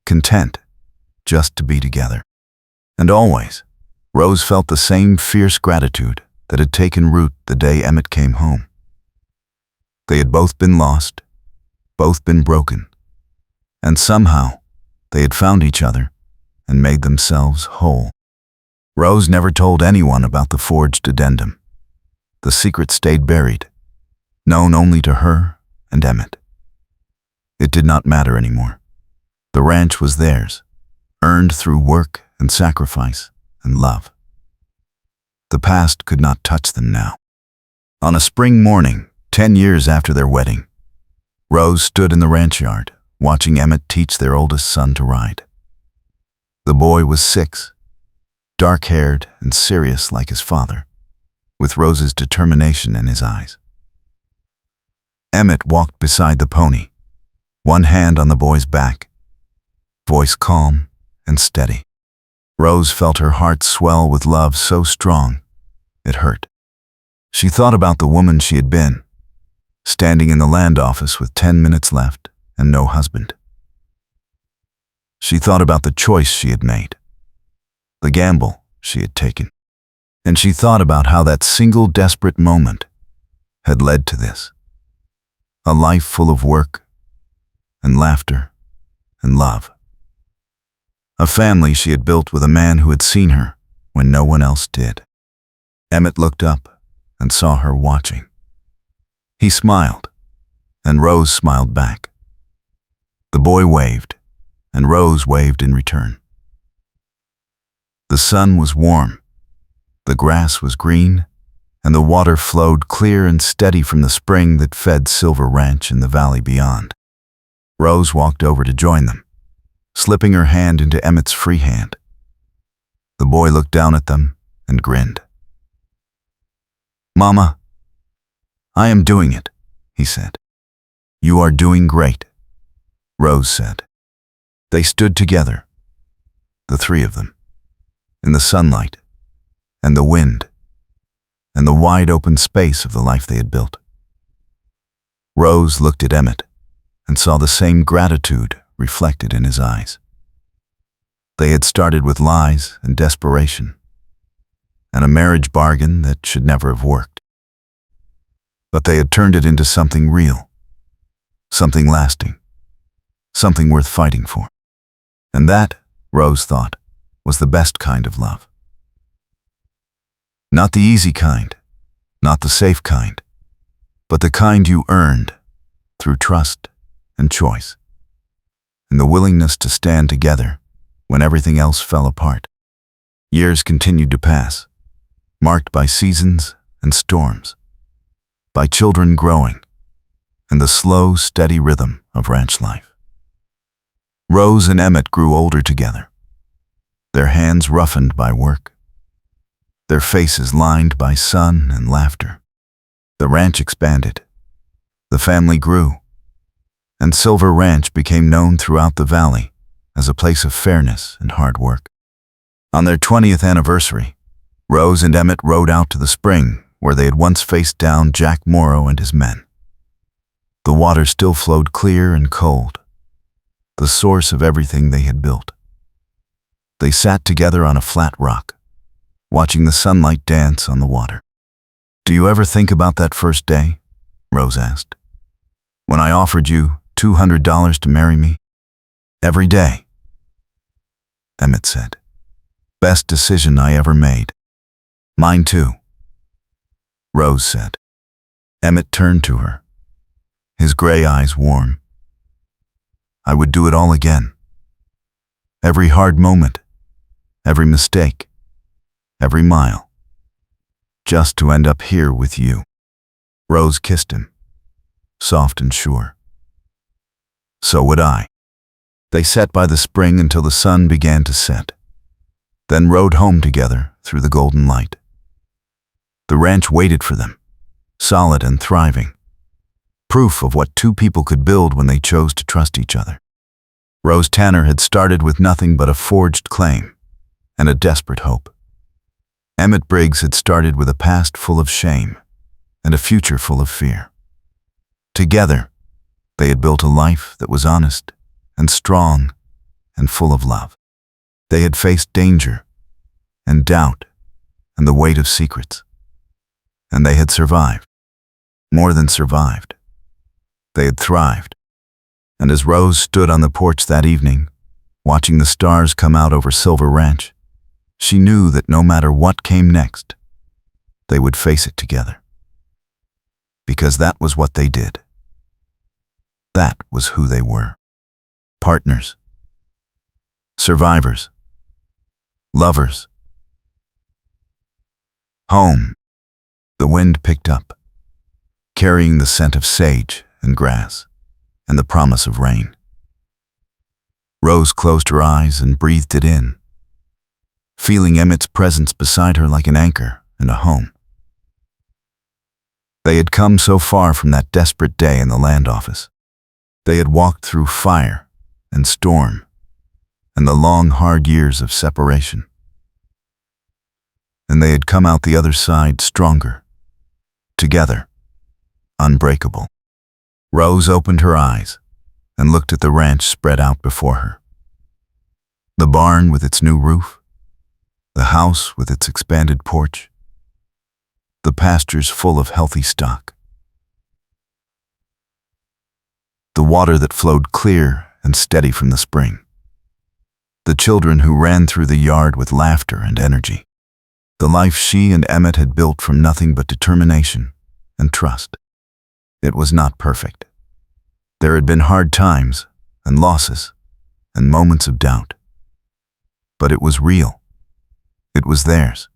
content just to be together. And always, Rose felt the same fierce gratitude that had taken root the day Emmett came home. They had both been lost, both been broken, and somehow they had found each other and made themselves whole. Rose never told anyone about the forged addendum. The secret stayed buried, known only to her and Emmett. It did not matter anymore. The ranch was theirs, earned through work and sacrifice and love. The past could not touch them now. On a spring morning, 10 years after their wedding, Rose stood in the ranch yard, watching Emmett teach their oldest son to ride. The boy was 6, dark-haired and serious like his father, with Rose's determination in his eyes. Emmett walked beside the pony, one hand on the boy's back, voice calm and steady. Rose felt her heart swell with love so strong, it hurt. She thought about the woman she had been, standing in the land office with 10 minutes left and no husband. She thought about the choice she had made, the gamble she had taken. And she thought about how that single desperate moment had led to this. A life full of work and laughter and love. A family she had built with a man who had seen her when no one else did. Emmett looked up and saw her watching. He smiled, and Rose smiled back. The boy waved, and Rose waved in return. The sun was warm, the grass was green, and the water flowed clear and steady from the spring that fed Silver Ranch in the valley beyond. Rose walked over to join them, slipping her hand into Emmett's free hand. The boy looked down at them and grinned. "Mama, I am doing it," he said. "You are doing great," Rose said. They stood together, the three of them, in the sunlight and the wind and the wide open space of the life they had built. Rose looked at Emmett and saw the same gratitude reflected in his eyes. They had started with lies and desperation, and a marriage bargain that should never have worked. But they had turned it into something real, something lasting, something worth fighting for. And that, Rose thought, was the best kind of love. Not the easy kind, not the safe kind, but the kind you earned through trust and choice, and the willingness to stand together when everything else fell apart. Years continued to pass, marked by seasons and storms, by children growing, and the slow, steady rhythm of ranch life. Rose and Emmett grew older together, their hands roughened by work, their faces lined by sun and laughter. The ranch expanded, the family grew, and Silver Ranch became known throughout the valley as a place of fairness and hard work. On their 20th anniversary, Rose and Emmett rode out to the spring where they had once faced down Jack Morrow and his men. The water still flowed clear and cold, the source of everything they had built. They sat together on a flat rock, watching the sunlight dance on the water. "Do you ever think about that first day?" Rose asked. "When I offered you $200 to marry me?" "Every day," Emmett said. "Best decision I ever made." "Mine too," Rose said. Emmett turned to her, his gray eyes warm. "I would do it all again. Every hard moment, every mistake, every mile, just to end up here with you." Rose kissed him, soft and sure. "So would I." They sat by the spring until the sun began to set, then rode home together through the golden light. The ranch waited for them, solid and thriving, proof of what two people could build when they chose to trust each other. Rose Tanner had started with nothing but a forged claim and a desperate hope. Emmett Briggs had started with a past full of shame and a future full of fear. Together, they had built a life that was honest and strong and full of love. They had faced danger and doubt and the weight of secrets, and they had survived. More than survived, they had thrived. And as Rose stood on the porch that evening, watching the stars come out over Silver Ranch, she knew that no matter what came next, they would face it together. Because that was what they did. That was who they were. Partners. Survivors. Lovers. Home. The wind picked up, carrying the scent of sage and grass and the promise of rain. Rose closed her eyes and breathed it in, feeling Emmett's presence beside her like an anchor and a home. They had come so far from that desperate day in the land office. They had walked through fire and storm and the long, hard years of separation. And they had come out the other side stronger, together, unbreakable. Rose opened her eyes and looked at the ranch spread out before her. The barn with its new roof, the house with its expanded porch, the pastures full of healthy stock, the water that flowed clear and steady from the spring, the children who ran through the yard with laughter and energy, the life she and Emmett had built from nothing but determination and trust. It was not perfect. There had been hard times and losses and moments of doubt. But it was real. It was theirs.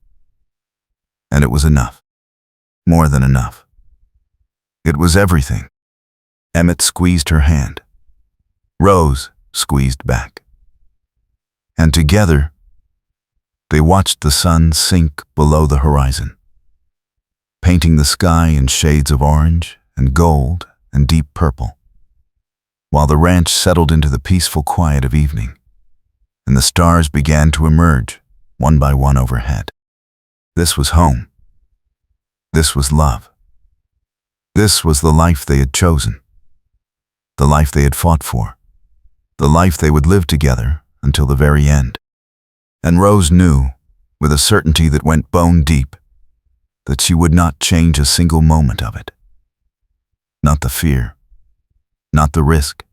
And it was enough. More than enough. It was everything. Emmett squeezed her hand. Rose squeezed back. And together, they watched the sun sink below the horizon, painting the sky in shades of orange and gold and deep purple, while the ranch settled into the peaceful quiet of evening, and the stars began to emerge one by one overhead. This was home. This was love. This was the life they had chosen, the life they had fought for, the life they would live together until the very end. And Rose knew, with a certainty that went bone deep, that she would not change a single moment of it. Not the fear, not the risk,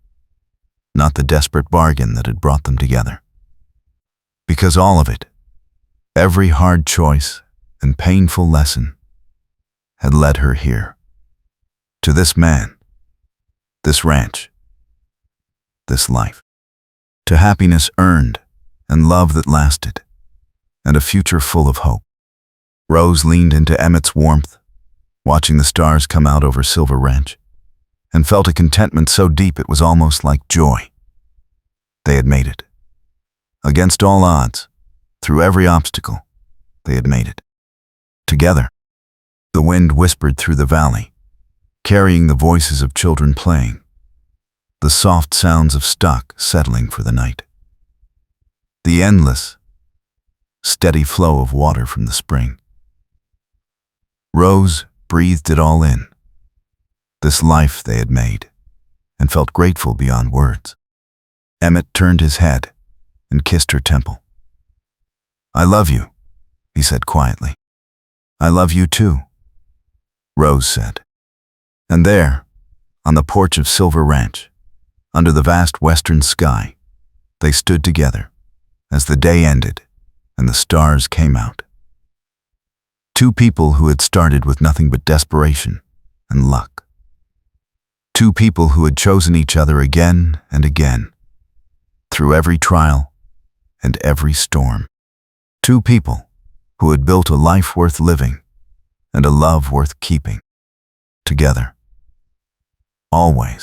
not the desperate bargain that had brought them together. Because all of it, every hard choice and painful lesson, had led her here. To this man, this ranch, this life. To happiness earned and love that lasted, and a future full of hope. Rose leaned into Emmett's warmth, watching the stars come out over Silver Ranch, and felt a contentment so deep it was almost like joy. They had made it. Against all odds, through every obstacle, they had made it. Together. The wind whispered through the valley, carrying the voices of children playing, the soft sounds of stock settling for the night. The endless, steady flow of water from the spring. Rose breathed it all in, this life they had made, and felt grateful beyond words. Emmett turned his head and kissed her temple. "I love you," he said quietly. "I love you too," Rose said. And there, on the porch of Silver Ranch, under the vast western sky, they stood together as the day ended and the stars came out. Two people who had started with nothing but desperation and luck. Two people who had chosen each other again and again, through every trial and every storm. Two people who had built a life worth living and a love worth keeping. Together. Always.